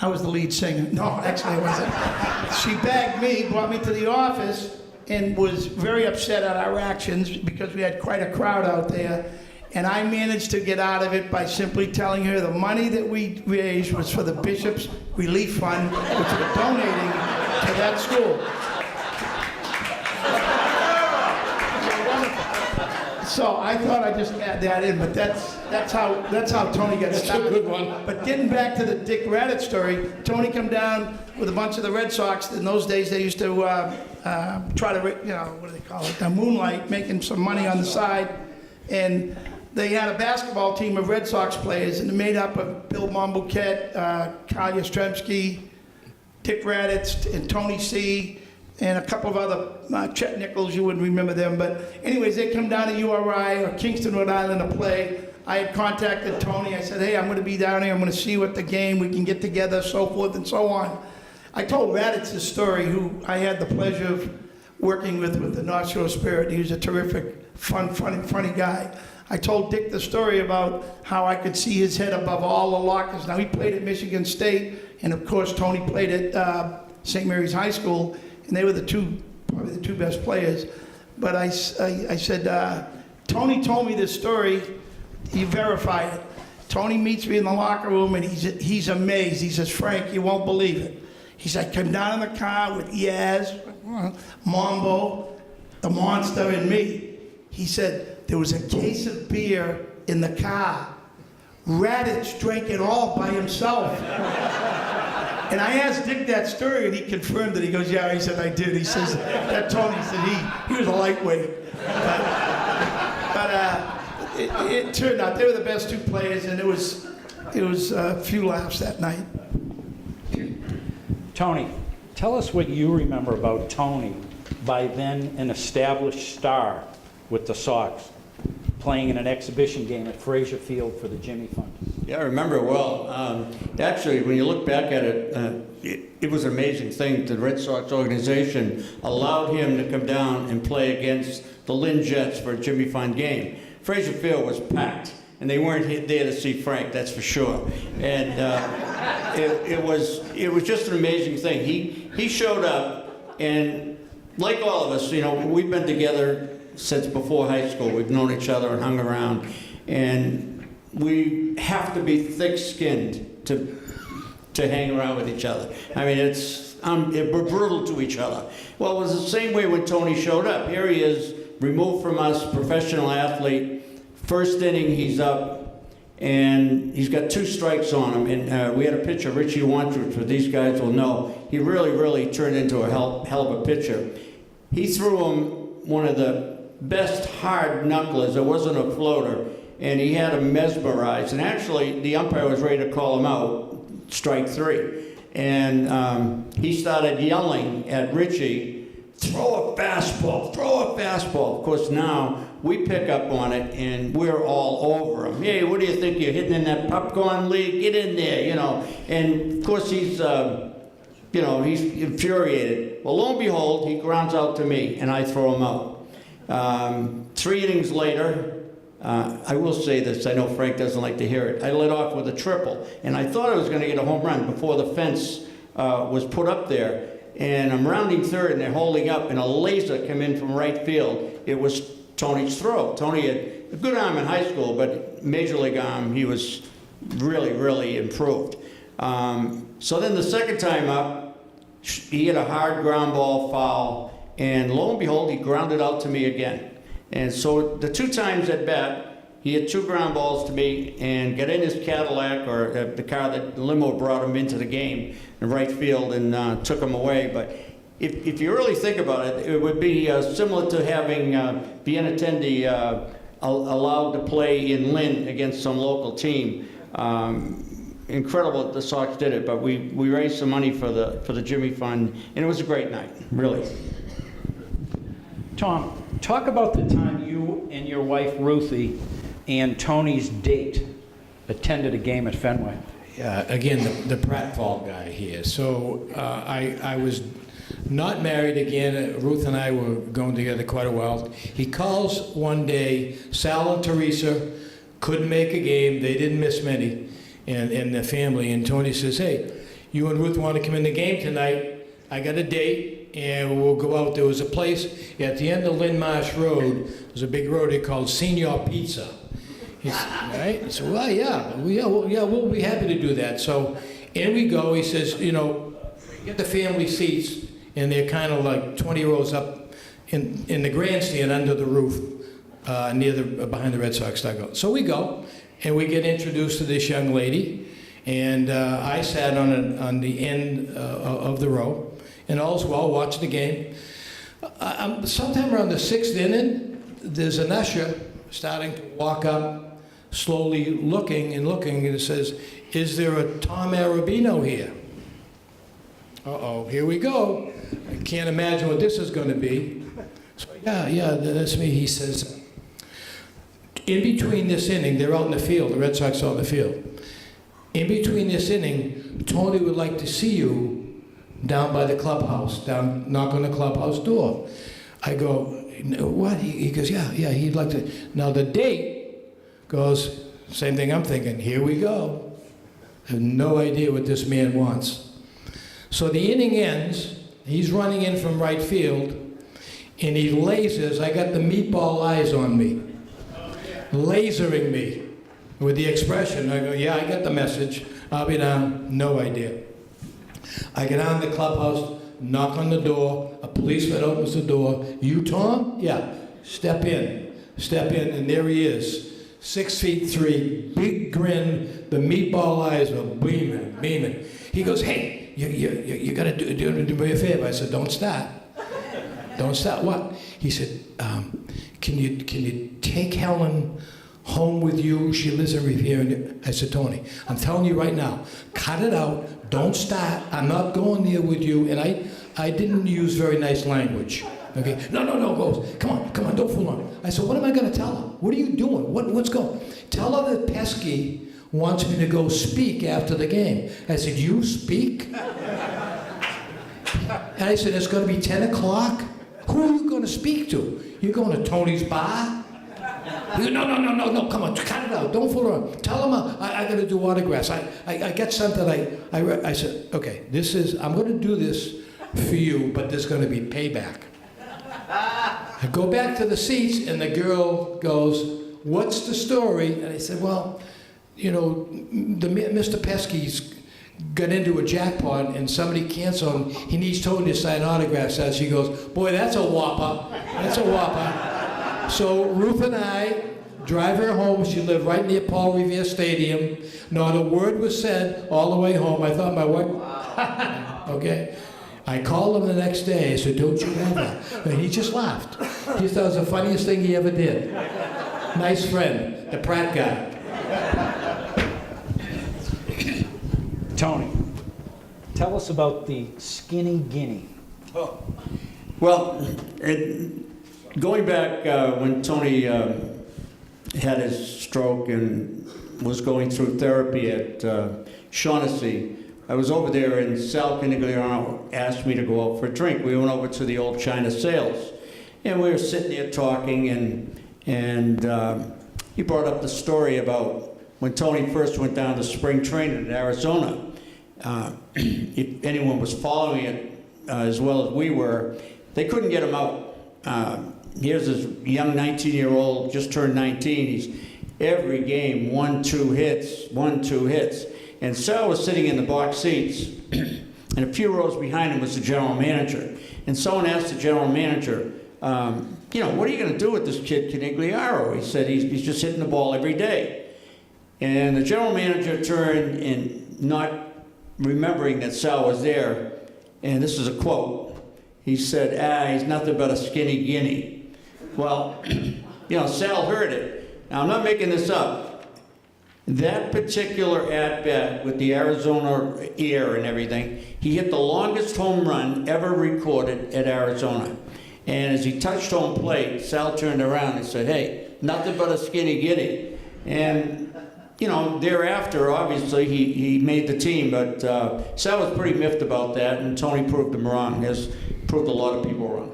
I was the lead singer. No, actually I wasn't. She begged me, brought me to the office, and was very upset at our actions because we had quite a crowd out there. And I managed to get out of it by simply telling her the money that we raised was for the Bishop's Relief Fund, which we're donating to that school. So I thought I'd just add that in, but that's how Tony got started. That's a good one. But getting back to the Dick Raditz story, Tony come down with a bunch of the Red Sox. In those days, they used to try to, what do they call it? Moonlight, making some money on the side, and they had a basketball team of Red Sox players, and it made up of Bill Mombouquet, Carl Yastrzemski, Dick Raditz, and Tony C., and a couple of other, Chet Nichols, you wouldn't remember them, but anyways, they come down to URI or Kingston, Rhode Island to play. I had contacted Tony. I said, hey, I'm going to be down here. I'm going to see what the game, we can get together, so forth and so on. I told Raditz this story, who I had the pleasure of working with the North Shore Spirit. He was a terrific, funny guy. I told Dick the story about how I could see his head above all the lockers. Now, he played at Michigan State, and of course, Tony played at St. Mary's High School, and they were probably the two best players. But I said, Tony told me this story, he verified it. Tony meets me in the locker room, and he's amazed. He says, Frank, you won't believe it. He said, I come down in the car with Yaz, Mambo, the Monster, and me. He said, there was a case of beer in the car. Raditz drank it all by himself. And I asked Dick that story, and he confirmed it. He goes, yeah, he said, I did. He says, that Tony said he was a lightweight. But it turned out they were the best 2 players, and it was a few laughs that night. Tony, tell us what you remember about Tony, by then an established star with the Sox, playing in an exhibition game at Frazier Field for the Jimmy Fund. Yeah, I remember it well. Actually, when you look back at it, it was an amazing thing. The Red Sox organization allowed him to come down and play against the Lynn Jets for a Jimmy Fund game. Frazier Field was packed, and they weren't there to see Frank, that's for sure. And it was just an amazing thing. He showed up, and like all of us, we've been together since before high school. We've known each other and hung around, and we have to be thick-skinned to hang around with each other. I mean, we're brutal to each other. Well, it was the same way when Tony showed up. Here he is, removed from us, professional athlete. First inning, he's up, and he's got 2 strikes on him. And we had a pitcher, Richie Wantridge, what these guys will know. He really turned into a hell of a pitcher. He threw him one of the best hard knucklers. It wasn't a floater, and he had him mesmerized. And actually, the umpire was ready to call him out, strike 3. And he started yelling at Richie, throw a fastball, throw a fastball. Of course, now we pick up on it, and we're all over him. Hey, what do you think you're hitting in that popcorn league? Get in there, And of course, he's infuriated. Well, lo and behold, he grounds out to me, and I throw him out. 3 innings later, I will say this, I know Frank doesn't like to hear it, I led off with a triple, and I thought I was going to get a home run before the fence was put up there, and I'm rounding third, and they're holding up, and a laser came in from right field. It was Tony's throw. Tony had a good arm in high school, but major league arm, he was really improved. So then the second time up, he hit a hard ground ball foul, and lo and behold, he grounded out to me again. And so the 2 times at bat, he hit 2 ground balls to me and got in his Cadillac, or the car that the limo brought him into the game in right field, and took him away. But if you really think about it, it would be similar to having Benintendi allowed to play in Lynn against some local team. Incredible that the Sox did it, but we raised some money for the Jimmy Fund, and it was a great night, really. Tom, talk about the time you and your wife Ruthie and Tony's date attended a game at Fenway. Again, the pratfall guy here. So I was not married again. Ruth and I were going together quite a while. He calls one day, Sal and Teresa couldn't make a game. They didn't miss many in the family. And Tony says, hey, you and Ruth want to come in the game tonight? I got a date, and we'll go out. There was a place at the end of Lynn Marsh Road. There's a big road here called Senior Pizza. Right? So, well, we'll be happy to do that. So in we go. He says, get the family seats, and they're kind of like 20 rows up in the grandstand under the roof, behind the Red Sox dugout. So we go, and we get introduced to this young lady, and I sat on the end of the row, and all's well, watching the game. Sometime around the 6th inning, there's an usher starting to walk up, slowly looking, and it says, is there a Tom Iarrobino here? Uh-oh, here we go. I can't imagine what this is going to be. So, yeah, that's me. He says, in between this inning, they're out in the field, the Red Sox are out in the field. In between this inning, Tony would like to see you down by the clubhouse, knock on the clubhouse door. I go, what? He goes, yeah, he'd like to. Now the date goes, same thing I'm thinking, here we go. I have no idea what this man wants. So the inning ends, he's running in from right field, and he lasers, I got the meatball eyes on me, lasering me with the expression. I go, yeah, I got the message. I'll be down, no idea. I get out in the clubhouse, knock on the door, a policeman opens the door. You, Tom? Yeah, step in, and there he is. 6'3", big grin, the meatball eyes were beaming. He goes, hey, you got to do me a favor. I said, don't start. Don't start what? He said, can you take Helen home with you? She lives in Revere. I said, Tony, I'm telling you right now, cut it out. Don't start. I'm not going there with you. And I didn't use very nice language. Okay, no, goes, come on, don't fool her. I said, what am I going to tell her? What are you doing? What's going? Tell her that Pesky wants me to go speak after the game. I said, you speak? And I said, it's going to be 10 o'clock? Who are you going to speak to? You going to Tony's bar? He goes, no, come on, cut it out. Don't fool around. Tell him I got to do autographs. I got something I said, okay, I'm going to do this for you, but there's going to be payback. I go back to the seats, and the girl goes, what's the story? And I said, well, Mr. Pesky's got into a jackpot, and somebody canceled him. He needs Tony to sign autographs. And she goes, boy, that's a whopper. That's a whopper. So Ruth and I drive her home. She lived right near Paul Revere Stadium. Not a word was said all the way home. I thought my wife, okay. I called him the next day. I said, don't you ever. And he just laughed. He thought it was the funniest thing he ever did. Nice friend, the Pratt guy. Tony, tell us about the Skinny Guinea. Oh. Well, going back when Tony had his stroke and was going through therapy at Shaughnessy, I was over there, and Sal Conigliaro asked me to go out for a drink. We went over to the old China Sales, and we were sitting there talking, and he brought up the story about when Tony first went down to spring training in Arizona. If anyone was following it as well as we were, they couldn't get him out. Here's this young 19-year-old, just turned 19. He's every game, 1-2 hits. And Sal was sitting in the box seats, and a few rows behind him was the general manager. And someone asked the general manager, you know, what are you going to do with this kid Conigliaro? He said, he's just hitting the ball every day. And the general manager turned, and not remembering that Sal was there, and this is a quote, he said, he's nothing but a skinny guinea. Well, you know, Sal heard it. Now, I'm not making this up. That particular at-bat with the Arizona air and everything, he hit the longest home run ever recorded at Arizona. And as he touched home plate, Sal turned around and said, hey, nothing but a skinny guinea. And, you know, thereafter, obviously, he made the team, but Sal was pretty miffed about that, and Tony proved him wrong. He has proved a lot of people wrong.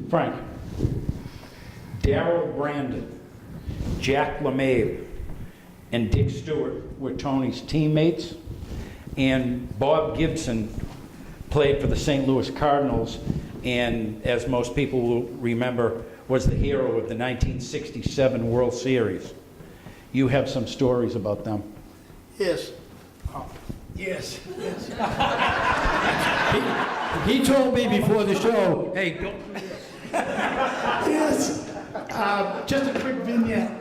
Frank, Darrell Brandon, Jack LeMahieu, and Dick Stewart were Tony's teammates, and Bob Gibson played for the St. Louis Cardinals, and as most people will remember, was the hero of the 1967 World Series. You have some stories about them. Yes. Yes. He told me before the show, hey, don't do this. Yes. Just a quick vignette.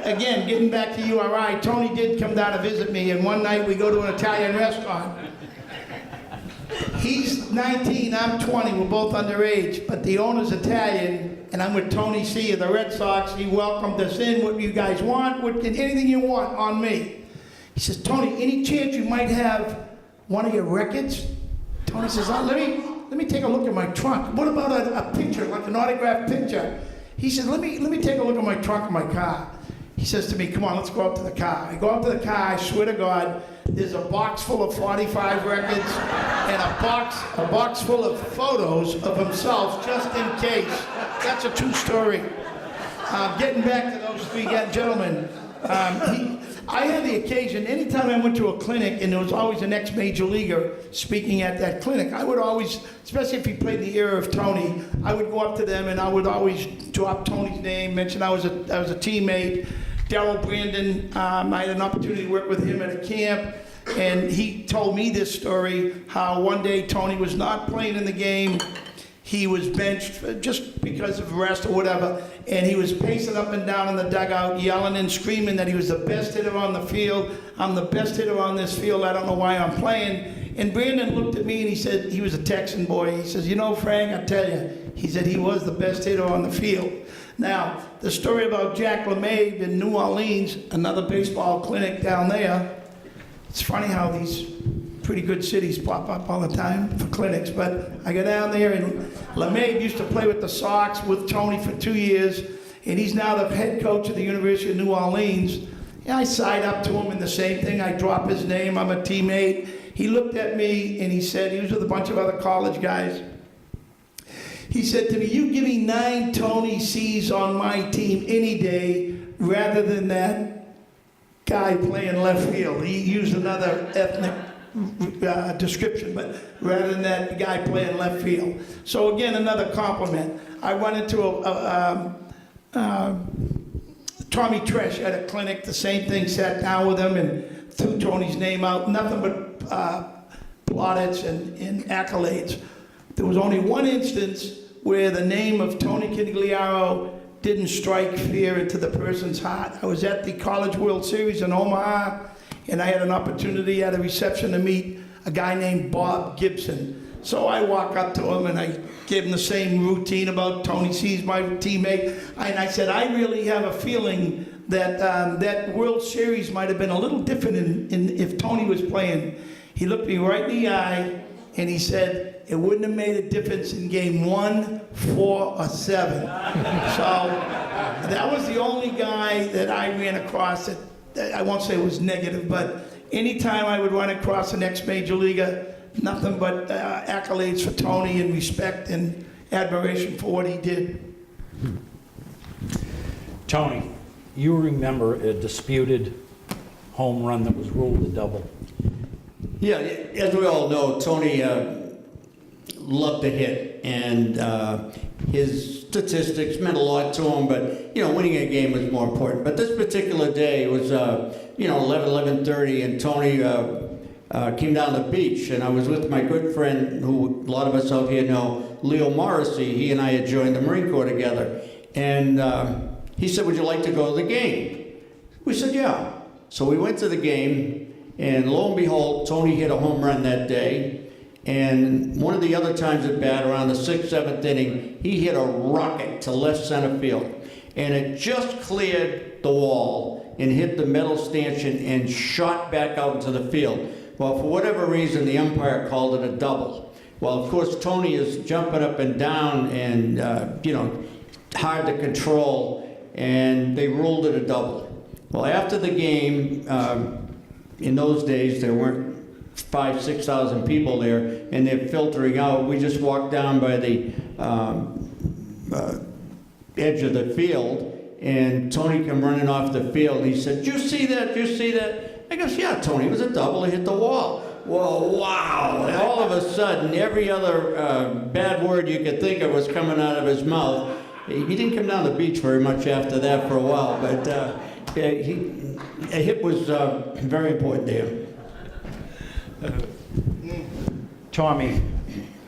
Again, getting back to URI, Tony did come down to visit me, and one night we go to an Italian restaurant. He's 19, I'm 20, we're both underage, but the owner's Italian, and I'm with Tony C. of the Red Sox. He welcomed us in, what you guys want, anything you want on me. He says, Tony, any chance you might have one of your records? Tony says, let me take a look at my trunk. What about a picture, like an autographed picture? He says, let me take a look at my trunk of my car. He says to me, come on, let's go up to the car. I go up to the car, I swear to God, there's a box full of 45 records and a box full of photos of himself, just in case. That's a true story. Getting back to those three gentlemen, I had the occasion, anytime I went to a clinic and there was always an ex-major leaguer speaking at that clinic, I would always, especially if he played in the era of Tony, I would go up to them and I would always drop Tony's name, mention I was a teammate. Darrell Brandon, I had an opportunity to work with him at a camp, and he told me this story, how one day Tony was not playing in the game. He was benched just because of rest or whatever, and he was pacing up and down in the dugout, yelling and screaming that he was the best hitter on the field. I'm the best hitter on this field. I don't know why I'm playing. And Brandon looked at me and he said, he was a Texan boy. He says, you know, Frank, I tell you, he said he was the best hitter on the field. Now, the story about Jack LeMahieu in New Orleans, another baseball clinic down there. It's funny how these pretty good cities pop up all the time for clinics, but I go down there, and LeMahieu used to play with the Sox with Tony for 2 years, and he's now the head coach of the University of New Orleans. And I side up to him in the same thing. I drop his name. I'm a teammate. He looked at me and he said, he was with a bunch of other college guys. He said to me, you give me 9 Tony C's on my team any day rather than that guy playing left field. He used another ethnic description, but rather than that guy playing left field. So again, another compliment. I went into Tommy Tresh at a clinic, the same thing, sat down with him and threw Tony's name out, nothing but plaudits and accolades. There was only one instance where the name of Tony Conigliaro didn't strike fear into the person's heart. I was at the College World Series in Omaha, and I had an opportunity at a reception to meet a guy named Bob Gibson. So I walk up to him and I gave him the same routine about Tony C's my teammate. And I said, I really have a feeling that that World Series might have been a little different if Tony was playing. He looked me right in the eye and he said, it wouldn't have made a difference in game 1, 4, or 7. So that was the only guy that I ran across that I won't say was negative, but anytime I would run across an ex-major leaguer, nothing but accolades for Tony and respect and admiration for what he did. Tony, you remember a disputed home run that was ruled a double. Yeah, as we all know, Tony loved to hit, and his statistics meant a lot to him, but, winning a game was more important. But this particular day, it was, 11:30, and Tony came down the beach, and I was with my good friend, who a lot of us out here know, Leo Morrissey. He and I had joined the Marine Corps together. And he said, would you like to go to the game? We said, yeah. So we went to the game, and lo and behold, Tony hit a home run that day. And one of the other times at bat, around the 6th, 7th inning, he hit a rocket to left center field. And it just cleared the wall and hit the metal stanchion and shot back out into the field. Well, for whatever reason, the umpire called it a double. Well, of course, Tony is jumping up and down and, hard to control, and they ruled it a double. Well, after the game, in those days, there weren't 5,000, 6,000 people there, and they're filtering out. We just walked down by the edge of the field, and Tony came running off the field. He said, "Did you see that? Did you see that?" I goes, "Yeah, Tony, it was a double. It hit the wall." Well, wow! And all of a sudden, every other bad word you could think of was coming out of his mouth. He didn't come down the beach very much after that for a while, but a hit was very important to him. Tommy,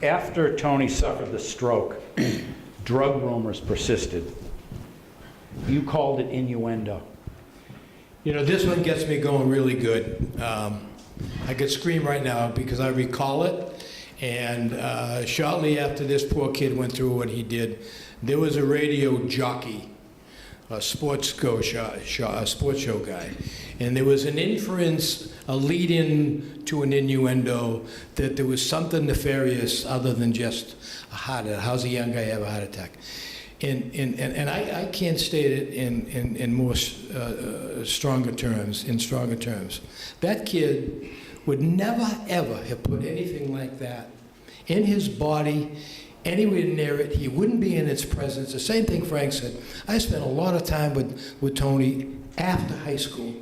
after Tony suffered the stroke, drug rumors persisted. You called it innuendo. This one gets me going really good. I could scream right now because I recall it. And shortly after this poor kid went through what he did, there was a radio jockey, a sports show guy, and there was an inference, a lead-in to an innuendo that there was something nefarious other than just a heart attack. How's a young guy have a heart attack? And I can't state it in more stronger terms. That kid would never ever have put anything like that in his body, anywhere near it. He wouldn't be in its presence. The same thing Frank said. I spent a lot of time with Tony after high school.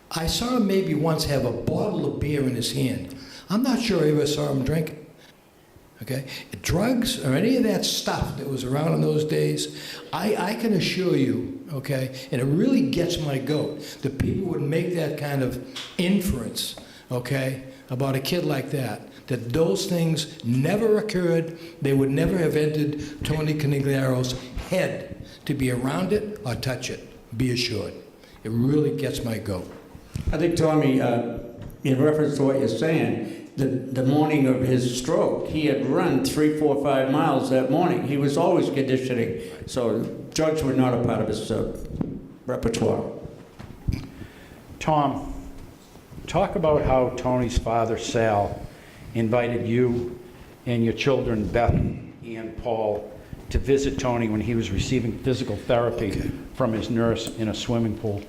I saw him maybe once have a bottle of beer in his hand. I'm not sure I ever saw him drink it. Okay? Drugs or any of that stuff that was around in those days, I can assure you, okay, and it really gets my goat, that people would make that kind of inference, okay, about a kid like that those things never occurred. They would never have entered Tony Conigliaro's head to be around it or touch it, be assured. It really gets my goat. I think, Tommy, in reference to what you're saying, the morning of his stroke, he had run 3, 4, 5 miles that morning. He was always conditioning. So drugs were not a part of his repertoire. Tom, talk about how Tony's father, Sal, invited you and your children, Beth and Paul, to visit Tony when he was receiving physical therapy from his nurse in a swimming pool.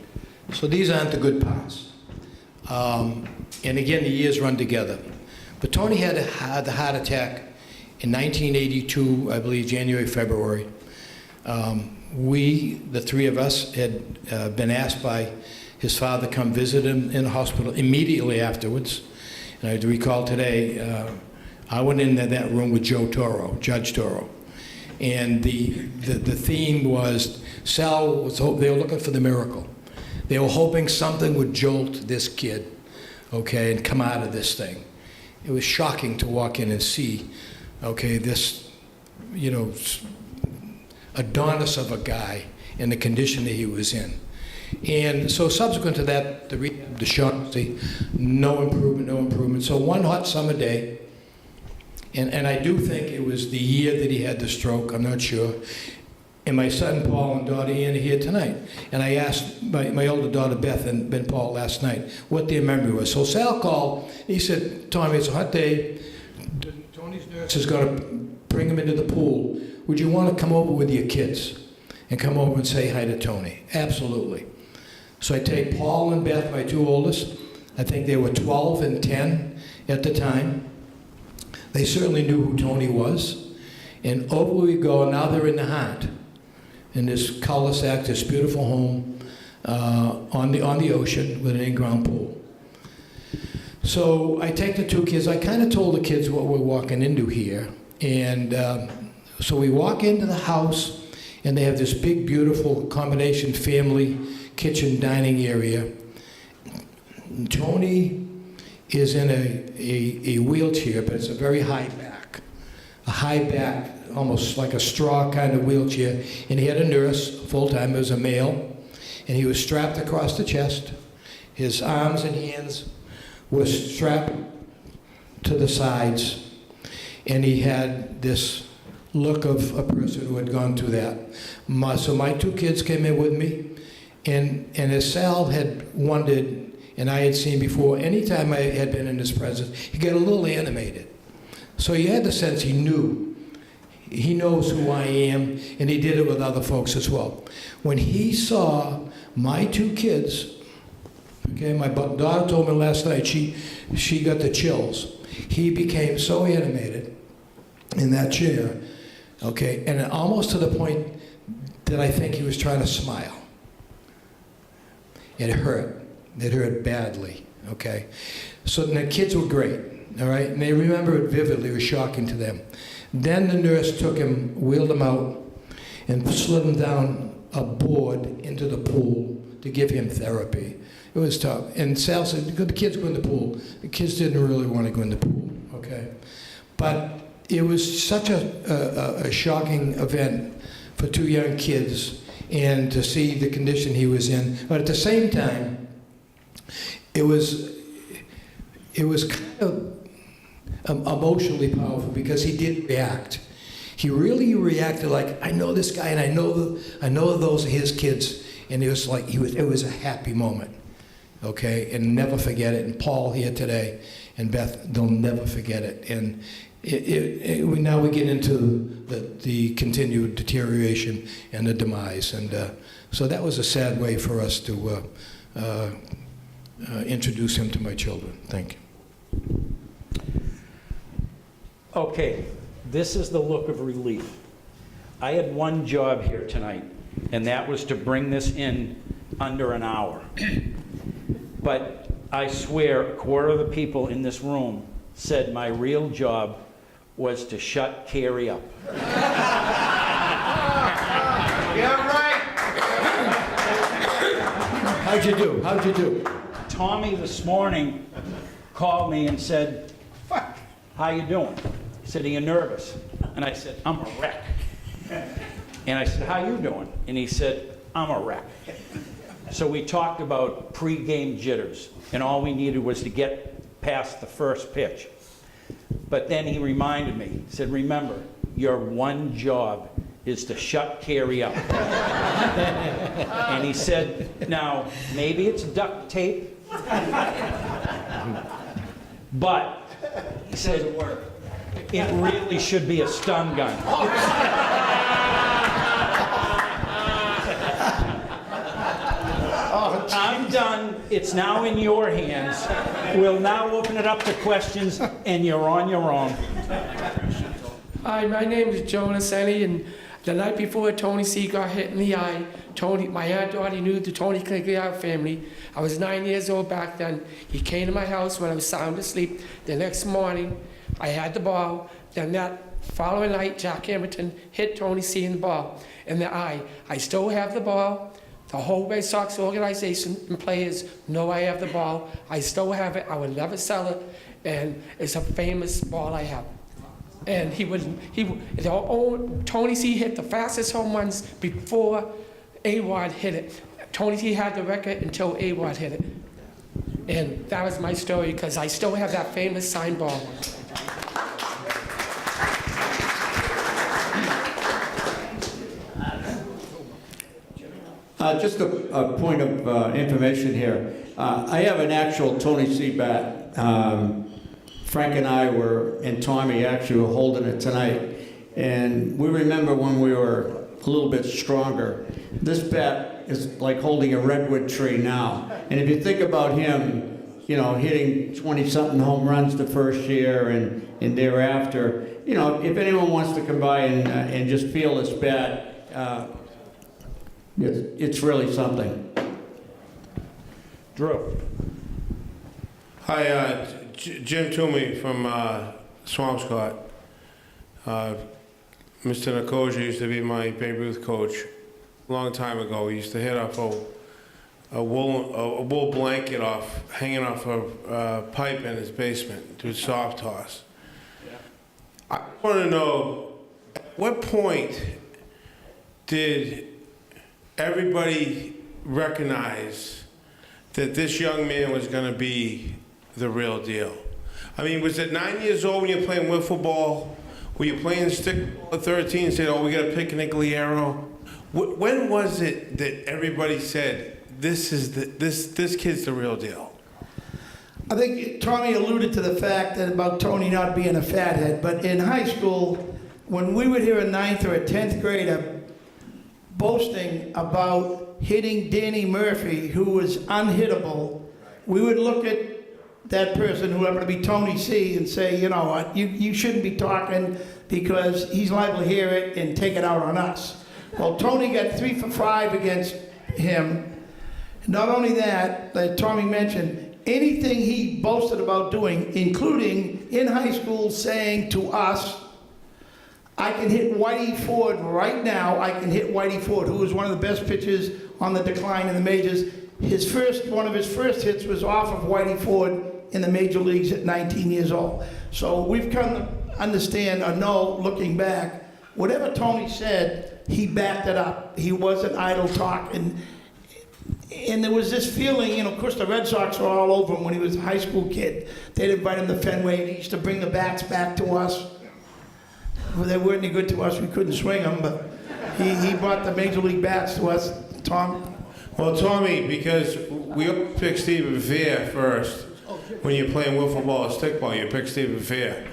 So these aren't the good parts. And again, the years run together. But Tony had the heart attack in 1982, I believe, January, February. We, the three of us, had been asked by his father to come visit him in the hospital immediately afterwards. And I recall today, I went into that room with Judge Toro. And the theme was, Sal was, they were looking for the miracle. They were hoping something would jolt this kid, okay, and come out of this thing. It was shocking to walk in and see, okay, this, Adonis of a guy in the condition that he was in. And so subsequent to that, the shock, no improvement. So one hot summer day, and I do think it was the year that he had the stroke, I'm not sure, and my son Paul and daughter Ian are here tonight. And I asked my older daughter Beth and Ben Paul last night what their memory was. So Sal called, he said, Tommy, it's a hot day, Tony's nurse is going to bring him into the pool. Would you want to come over with your kids and come over and say hi to Tony? Absolutely. So I take Paul and Beth, my two oldest. I think they were 12 and 10 at the time. They certainly knew who Tony was. And over we go, now they're in the heart, in this cul-de-sac, this beautiful home on the ocean with an in-ground pool. So I take the two kids. I kind of told the kids what we're walking into here. And so we walk into the house, and they have this big, beautiful combination family kitchen dining area. Tony is in a wheelchair, but it's a very high back, almost like a straw kind of wheelchair. And he had a nurse, full-time, it was a male, and he was strapped across the chest. His arms and hands were strapped to the sides, and he had this look of a person who had gone through that. So my two kids came in with me, and as Sal had wondered, and I had seen before, anytime I had been in his presence, he got a little animated. So you had the sense he knew. He knows who I am, and he did it with other folks as well. When he saw my two kids, okay, my daughter told me last night she got the chills. He became so animated in that chair, okay, and almost to the point that I think he was trying to smile. It hurt. It hurt badly, okay? So the kids were great, all right? And they remember it vividly. It was shocking to them. Then the nurse took him, wheeled him out, and slid him down a board into the pool to give him therapy. It was tough. And Sal said, the kids go in the pool. The kids didn't really want to go in the pool, okay? But it was such a shocking event for two young kids, and to see the condition he was in. But at the same time, it was kind of emotionally powerful because he did react. He really reacted like, I know this guy, and I know those are his kids, and it was like it was a happy moment, okay? And never forget it. And Paul here today, and Beth, they'll never forget it. And now we get into the continued deterioration and the demise, and so that was a sad way for us to introduce him to my children. Thank you. Okay, this is the look of relief. I had one job here tonight, and that was to bring this in under an hour. But I swear, a quarter of the people in this room said my real job was to shut Carey up. Yeah, right. How'd you do? Tommy this morning called me and said, "Fuck, how you doing?" He said, "Are you nervous?" And I said, "I'm a wreck." And I said, "How you doing?" And he said, "I'm a wreck." So we talked about pre-game jitters, and all we needed was to get past the first pitch. But then he reminded me, he said, "Remember, your one job is to shut Carey up." And he said, "Now, maybe it's duct tape, but," he said, "it really should be a stun gun." I'm done. It's now in your hands. We'll now open it up to questions, and you're on your own. Hi, my name is Jonas Ennie, and the night before Tony C. got hit in the eye, my aunt already knew the Tony Conigliaro family. I was 9 years old back then. He came to my house when I was sound asleep. The next morning, I had the ball. Then that following night, Jack Hamilton hit Tony C. in the ball, in the eye. I still have the ball. The whole Red Sox organization and players know I have the ball. I still have it. I would never sell it, and it's a famous ball I have. And Tony C. hit the fastest home runs before A-Rod hit it. Tony C. had the record until A-Rod hit it. And that was my story, because I still have that famous signed ball. Just a point of information here. I have an actual Tony C. bat. Frank and I and Tommy actually were holding it tonight. And we remember when we were a little bit stronger. This bat is like holding a redwood tree now. And if you think about him, hitting 20-something home runs the first year and thereafter, if anyone wants to come by and just feel this bat, it's really something. Drew. Hi, Jim Toomey from Swampscott. Mr. Nicosia used to be my Babe Ruth coach a long time ago. He used to hit off a wool blanket hanging off a pipe in his basement, do soft toss. I want to know, at what point did everybody recognize that this young man was going to be the real deal? I mean, was it 9 years old when you were playing wiffle ball? Were you playing stickball at 13 and said, oh, we got to pick Conigliaro? When was it that everybody said, this kid's the real deal? I think Tommy alluded to the fact that about Tony not being a fathead, but in high school, when we would hear a 9th or a 10th grader boasting about hitting Danny Murphy, who was unhittable, we would look at that person, who happened to be Tony C, and say, you know what, you shouldn't be talking because he's liable to hear it and take it out on us. Well, Tony got 3 for 5 against him. Not only that, like Tommy mentioned, anything he boasted about doing, including in high school saying to us, I can hit Whitey Ford right now. I can hit Whitey Ford, who was one of the best pitchers on the decline in the majors. One of his first hits was off of Whitey Ford in the major leagues at 19 years old. So we've come to understand or know, looking back, whatever Tony said, he backed it up. He wasn't idle talk. And there was this feeling, you know, of course the Red Sox were all over him when he was a high school kid. They'd invite him to Fenway, and he used to bring the bats back to us. Well, they weren't any good to us, we couldn't swing them, but he brought the major league bats to us, Tom. Well, Tommy, because we always pick Stephen Fair first. When you're playing wiffle ball or stickball, you pick Stephen Fair.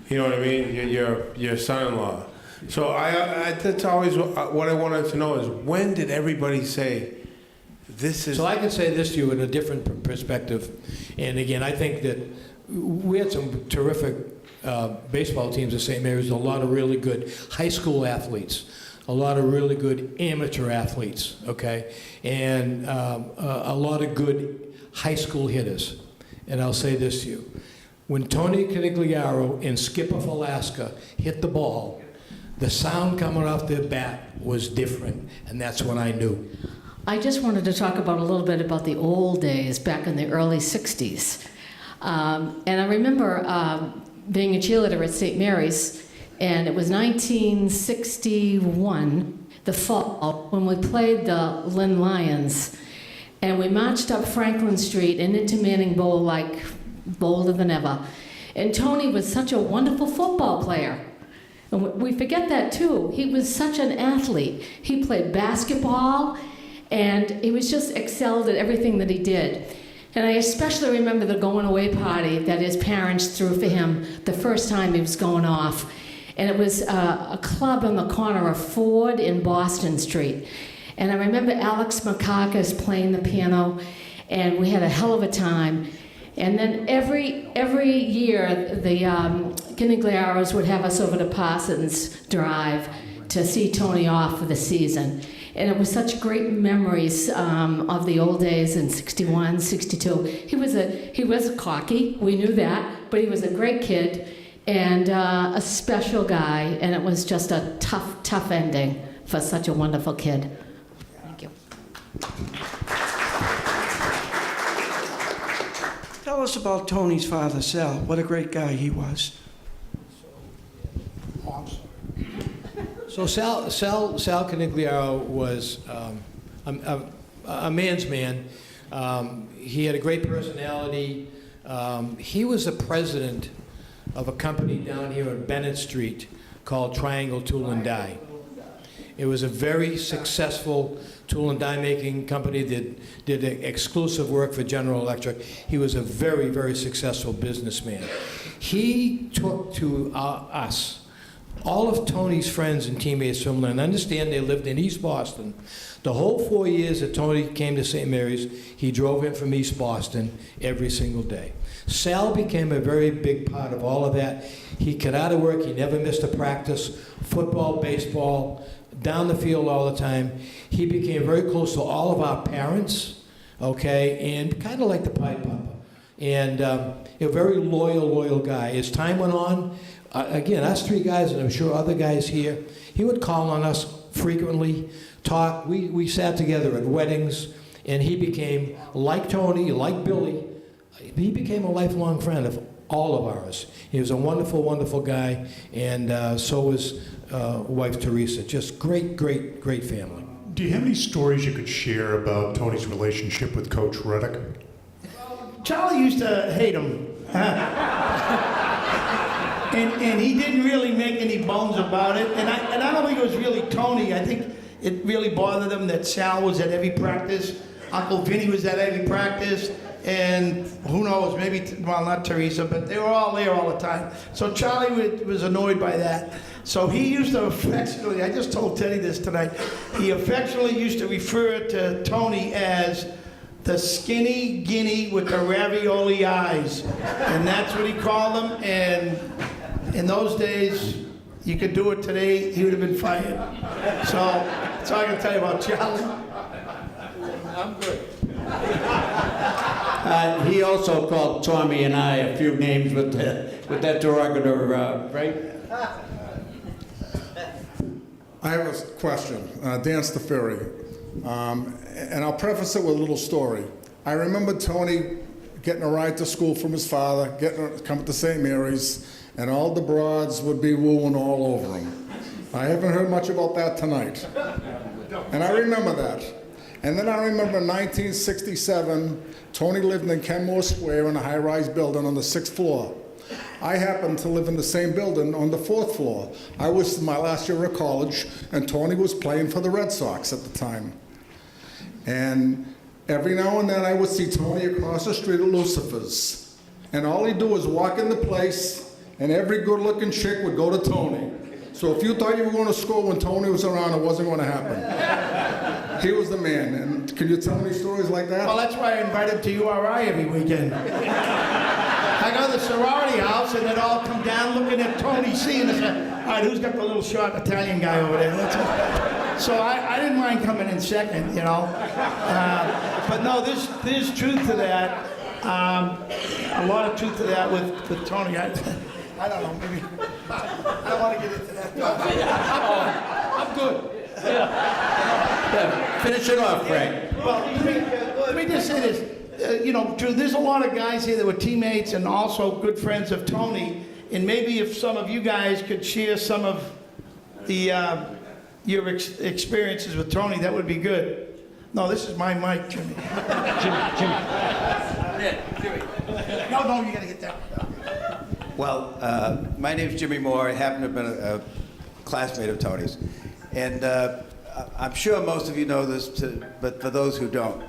You know what I mean? Your son-in-law. So that's always what I wanted to know is, when did everybody say, this is... So I can say this to you in a different perspective. And again, I think that we had some terrific baseball teams at St. Mary's, a lot of really good high school athletes, a lot of really good amateur athletes, okay? And a lot of good high school hitters. And I'll say this to you. When Tony Conigliaro and Skip of Alaska hit the ball, the sound coming off their bat was different, and that's when I knew. I just wanted to talk about a little bit about the old days back in the early 60s. And I remember being a cheerleader at St. Mary's, and it was 1961, the fall, when we played the Lynn Lions. And we marched up Franklin Street and into Manning Bowl like bolder than ever. And Tony was such a wonderful football player. And we forget that too. He was such an athlete. He played basketball, and he was just excelled at everything that he did. And I especially remember the going away party that his parents threw for him the first time he was going off. And it was a club on the corner of Ford and Boston Street. And I remember Alex Makakis playing the piano, and we had a hell of a time. And then every year, the Conigliaros would have us over to Parsons Drive to see Tony off for the season. And it was such great memories of the old days in 61, 62. He was cocky, we knew that, but he was a great kid and a special guy, and it was just a tough ending for such a wonderful kid. Thank you. Tell us about Tony's father, Sal. What a great guy he was. So Sal Conigliaro was a man's man. He had a great personality. He was the president of a company down here on Bennett Street called Triangle Tool and Die. It was a very successful tool and die making company that did exclusive work for General Electric. He was a very, very successful businessman. He took to us all of Tony's friends and teammates from Lynn. Understand they lived in East Boston. The whole 4 years that Tony came to St. Mary's, he drove in from East Boston every single day. Sal became a very big part of all of that. He got out of work, he never missed a practice, football, baseball, down the field all the time. He became very close to all of our parents, okay, and kind of like the Pied Papa. And a very loyal guy. As time went on, again, us three guys, and I'm sure other guys here, he would call on us frequently, talk. We sat together at weddings, and he became, like Tony, like Billy, he became a lifelong friend of all of ours. He was a wonderful, wonderful guy, and so was wife Teresa. Just great, great, great family. Do you have any stories you could share about Tony's relationship with Coach Reddick? Charlie used to hate him. And he didn't really make any bones about it. And I don't think it was really Tony. I think it really bothered him that Sal was at every practice. Uncle Vinny was at every practice. And who knows, maybe, well, not Teresa, but they were all there all the time. So Charlie was annoyed by that. So he used to affectionately, I just told Teddy this tonight, he affectionately used to refer to Tony as the skinny guinea with the ravioli eyes. And that's what he called him. And in those days, you could do it today, he would have been fired. So that's all I can tell you about Charlie. I'm good. He also called Tommy and I a few names with that derogatory, right? I have a question. Dan Stafiri. And I'll preface it with a little story. I remember Tony getting a ride to school from his father, coming to St. Mary's, and all the broads would be wooing all over him. I haven't heard much about that tonight. And I remember that. And then I remember in 1967, Tony lived in Kenmore Square in a high-rise building on the 6th floor. I happened to live in the same building on the 4th floor. I was in my last year of college, and Tony was playing for the Red Sox at the time. And every now and then I would see Tony across the street at Lucifer's. And all he'd do was walk in the place, and every good-looking chick would go to Tony. So if you thought you were going to score when Tony was around, it wasn't going to happen. He was the man. And can you tell me stories like that? Well, that's why I invite him to URI every weekend. I go to the sorority house, and they'd all come down looking at Tony C. and they say, all right, who's got the little short Italian guy over there? So I didn't mind coming in second, you know. But no, there's truth to that. A lot of truth to that with Tony. I don't know, maybe. I don't want to get into that. I'm good. Yeah, finish it off, Frank. Well, let me just say this. You know, Drew, there's a lot of guys here that were teammates and also good friends of Tony. And maybe if some of you guys could share some of the your experiences with Tony, that would be good. No, this is my mic, Jimmy. Jimmy. No, you got to get that. Well, my name's Jimmy Moore. I happen to have been a classmate of Tony's. And I'm sure most of you know this, but for those who don't,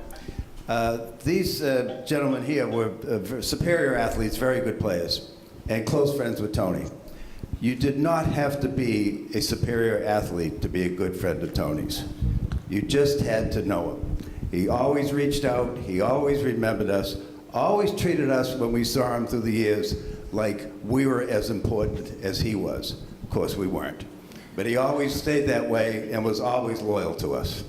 these gentlemen here were superior athletes, very good players, and close friends with Tony. You did not have to be a superior athlete to be a good friend of Tony's. You just had to know him. He always reached out, he always remembered us, always treated us when we saw him through the years like we were as important as he was. Of course, we weren't. But he always stayed that way and was always loyal to us.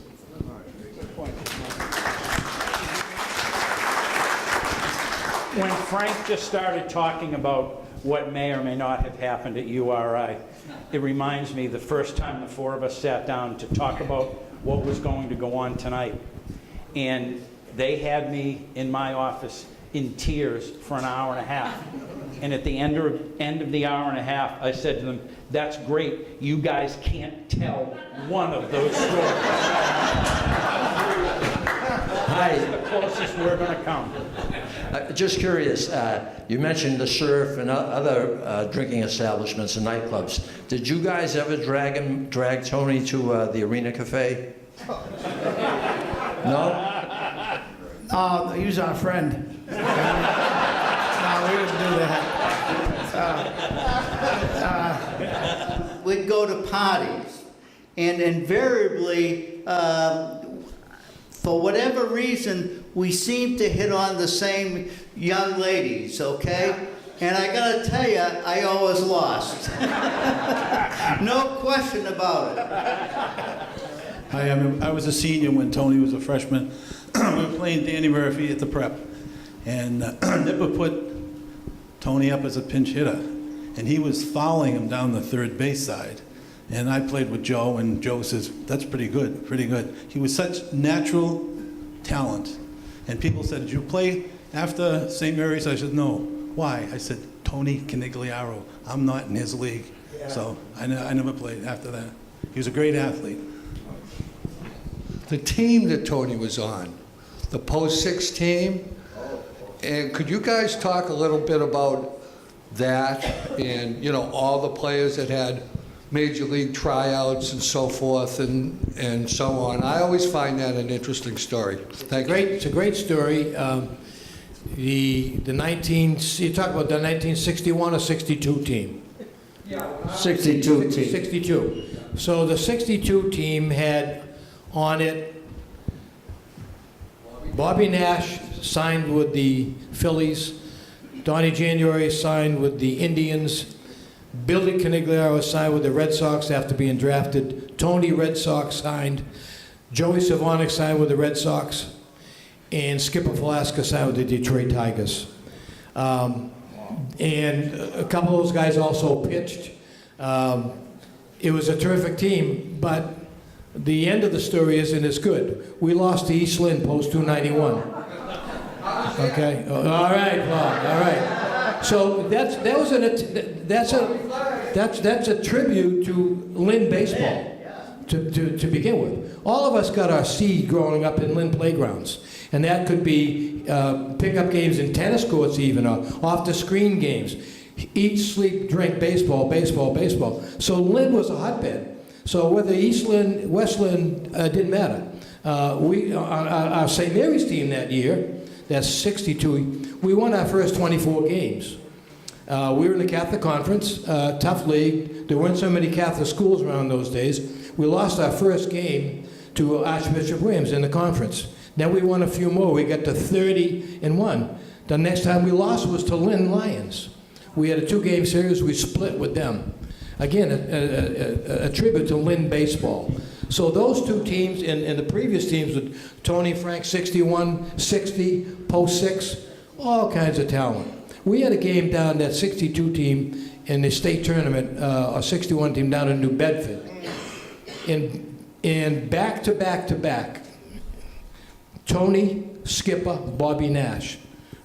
When Frank just started talking about what may or may not have happened at URI, it reminds me the first time the four of us sat down to talk about what was going to go on tonight. And they had me in my office in tears for an hour and a half. And at the end of the hour and a half, I said to them, that's great. You guys can't tell one of those stories. Hi. That's the closest we're going to come. Just curious, you mentioned the surf and other drinking establishments and nightclubs. Did you guys ever drag Tony to the Arena Cafe? No? He was our friend. No, we didn't do that. We'd go to parties, and invariably, for whatever reason, we seemed to hit on the same young ladies, okay? And I gotta tell you, I always lost. No question about it. I was a senior when Tony was a freshman. We were playing Danny Murphy at the prep. And Nipper put Tony up as a pinch hitter. and he was fouling him down the third base side. And I played with Joe, and Joe says, that's pretty good, pretty good. He was such natural talent. And people said, did you play after St. Mary's? I said, no. Why? I said, Tony Conigliaro. I'm not in his league. Yeah. So I never played after that. He was a great athlete. The team that Tony was on, the post-6 team, and could you guys talk a little bit about that and, you know, all the players that had major league tryouts and so forth and so on? I always find that an interesting story. Thank you. It's a great story. You talk about the 1961 or 62 team? Yeah. 62 team. 62. So the 62 team had on it Bobby Nash signed with the Phillies, Donnie January signed with the Indians, Billy Conigliaro signed with the Red Sox after being drafted, Tony Red Sox signed, Joey Savonic signed with the Red Sox, and Skipper Velasquez signed with the Detroit Tigers. And a couple of those guys also pitched. It was a terrific team, but the end of the story isn't as good. We lost to East Lynn post 291. Okay, all right, Bob. All right. So that's a tribute to Lynn baseball to begin with. All of us got our seed growing up in Lynn playgrounds, and that could be pickup games in tennis courts, even or off the screen games. Eat, sleep, drink, baseball, baseball, baseball. So Lynn was a hotbed. So whether East Lynn, West Lynn, didn't matter. Our St. Mary's team that year, that's 62, we won our first 24 games. We were in the Catholic Conference, tough league. There weren't so many Catholic schools around those days. We lost our first game to Archbishop Williams in the conference. Then we won a few more. We got to 30-1. The next time we lost was to Lynn Lions. We had a 2-game series. We split with them. Again, a tribute to Lynn baseball. So those two teams and the previous teams with Tony, Frank, 61, 60, post-6, all kinds of talent. We had a game down, that 62 team in the state tournament, a 61 team down in New Bedford. And back to back to back, Tony, Skipper, Bobby Nash.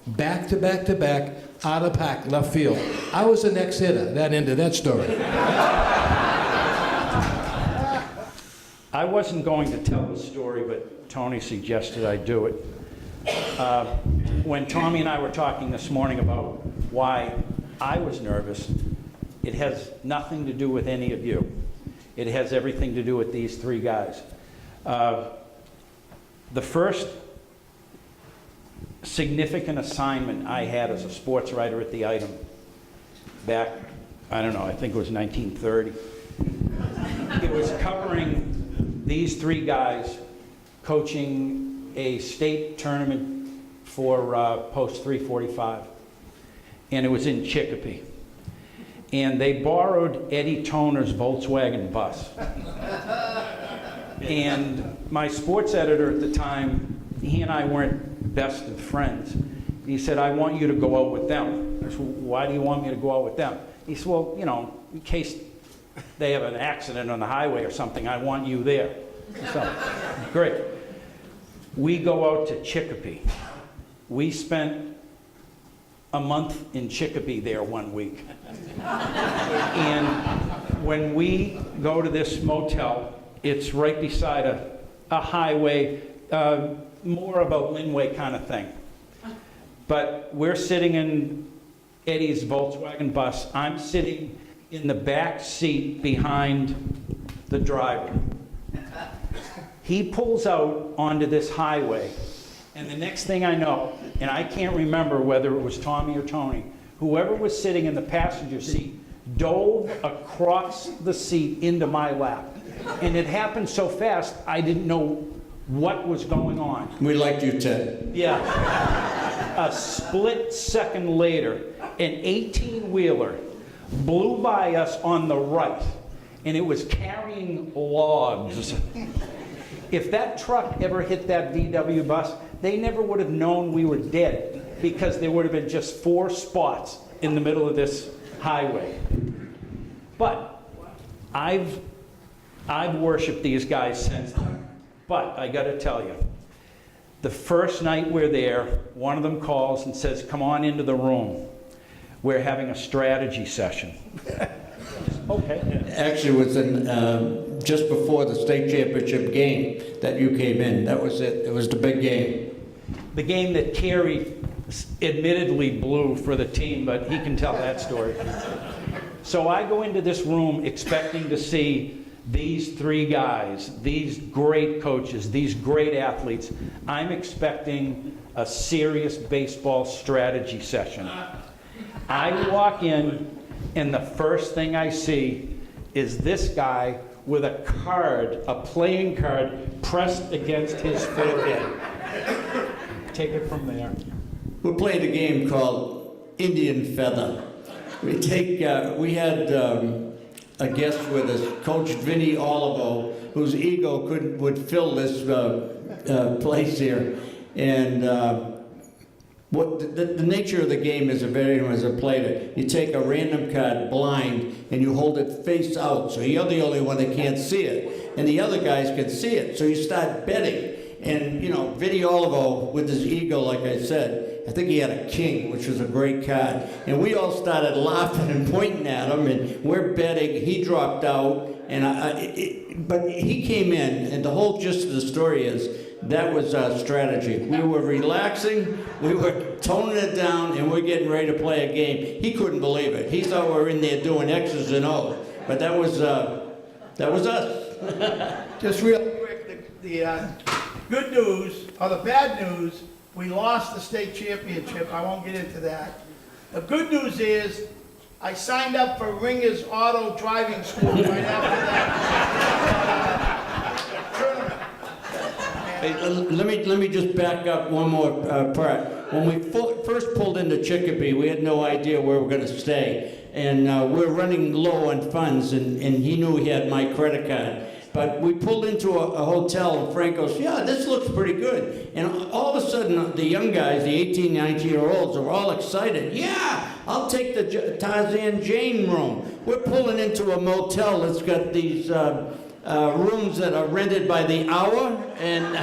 Back to back to back, out of pack, left field. I was the next hitter. That ended that story. I wasn't going to tell the story, but Tony suggested I do it. When Tommy and I were talking this morning about why I was nervous, it has nothing to do with any of you. It has everything to do with these three guys. The first significant assignment I had as a sports writer at the Item back, I don't know, I think it was 1930. It was covering these three guys coaching a state tournament for Post 345. And it was in Chicopee. And they borrowed Eddie Toner's Volkswagen bus. And my sports editor at the time, he and I weren't best of friends. He said, I want you to go out with them. I said, why do you want me to go out with them? He said, well, you know, in case they have an accident on the highway or something, I want you there. So, great. We go out to Chicopee. We spent a month in Chicopee there one week. And when we go to this motel, it's right beside a highway, more of a Linway kind of thing. But we're sitting in Eddie's Volkswagen bus. I'm sitting in the back seat behind the driver. He pulls out onto this highway, and the next thing I know, and I can't remember whether it was Tommy or Tony, whoever was sitting in the passenger seat dove across the seat into my lap. And it happened so fast, I didn't know what was going on. We liked you, Ted. Yeah. A split second later, an 18-wheeler blew by us on the right, and it was carrying logs. If that truck ever hit that VW bus, they never would have known we were dead, because there would have been just 4 spots in the middle of this highway. But I've worshiped these guys since then. But I got to tell you, the first night we're there, one of them calls and says, "Come on into the room. We're having a strategy session." Okay. Actually, it was just before the state championship game that you came in. That was it. It was the big game. The game that Carey admittedly blew for the team, but he can tell that story. So I go into this room expecting to see these three guys, these great coaches, these great athletes. I'm expecting a serious baseball strategy session. I walk in, and the first thing I see is this guy with a card, a playing card, pressed against his forehead. Take it from there. We're playing a game called Indian Feather. We had a guest with us, Coach Vinny Olivo, whose ego would fill this place here. And what the nature of the game is, if anyone has played it, you take a random card blind and you hold it face out, so you're the only one that can't see it, and the other guys can see it. So you start betting. And, you know, Vinny Olivo, with his ego, like I said, I think he had a king, which was a great card. And we all started laughing and pointing at him, and we're betting. He dropped out, and but he came in, and the whole gist of the story is that was our strategy. We were relaxing, we were toning it down, and we're getting ready to play a game. He couldn't believe it. He thought we were in there doing X's and O's, but that was us. Just real quick, the good news, or the bad news, we lost the state championship. I won't get into that. The good news is I signed up for Ringer's Auto Driving School right after that tournament. Hey, let me just back up one more part. When we first pulled into Chicopee, we had no idea where we were going to stay. And we're running low on funds, and he knew he had my credit card. But we pulled into a hotel, and Frank goes, "Yeah, this looks pretty good." And all of a sudden, the young guys, the 18, 19-year-olds, are all excited. "Yeah, I'll take the Tarzan Jane room." We're pulling into a motel that's got these rooms that are rented by the hour, and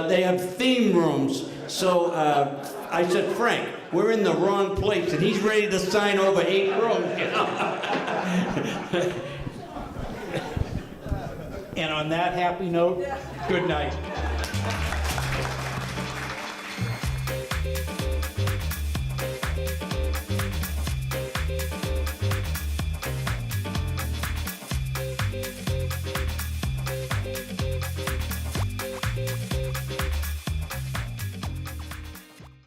they have theme rooms. So I said, "Frank, we're in the wrong place," and he's ready to sign over 8 rooms, you know. And on that happy note, good night.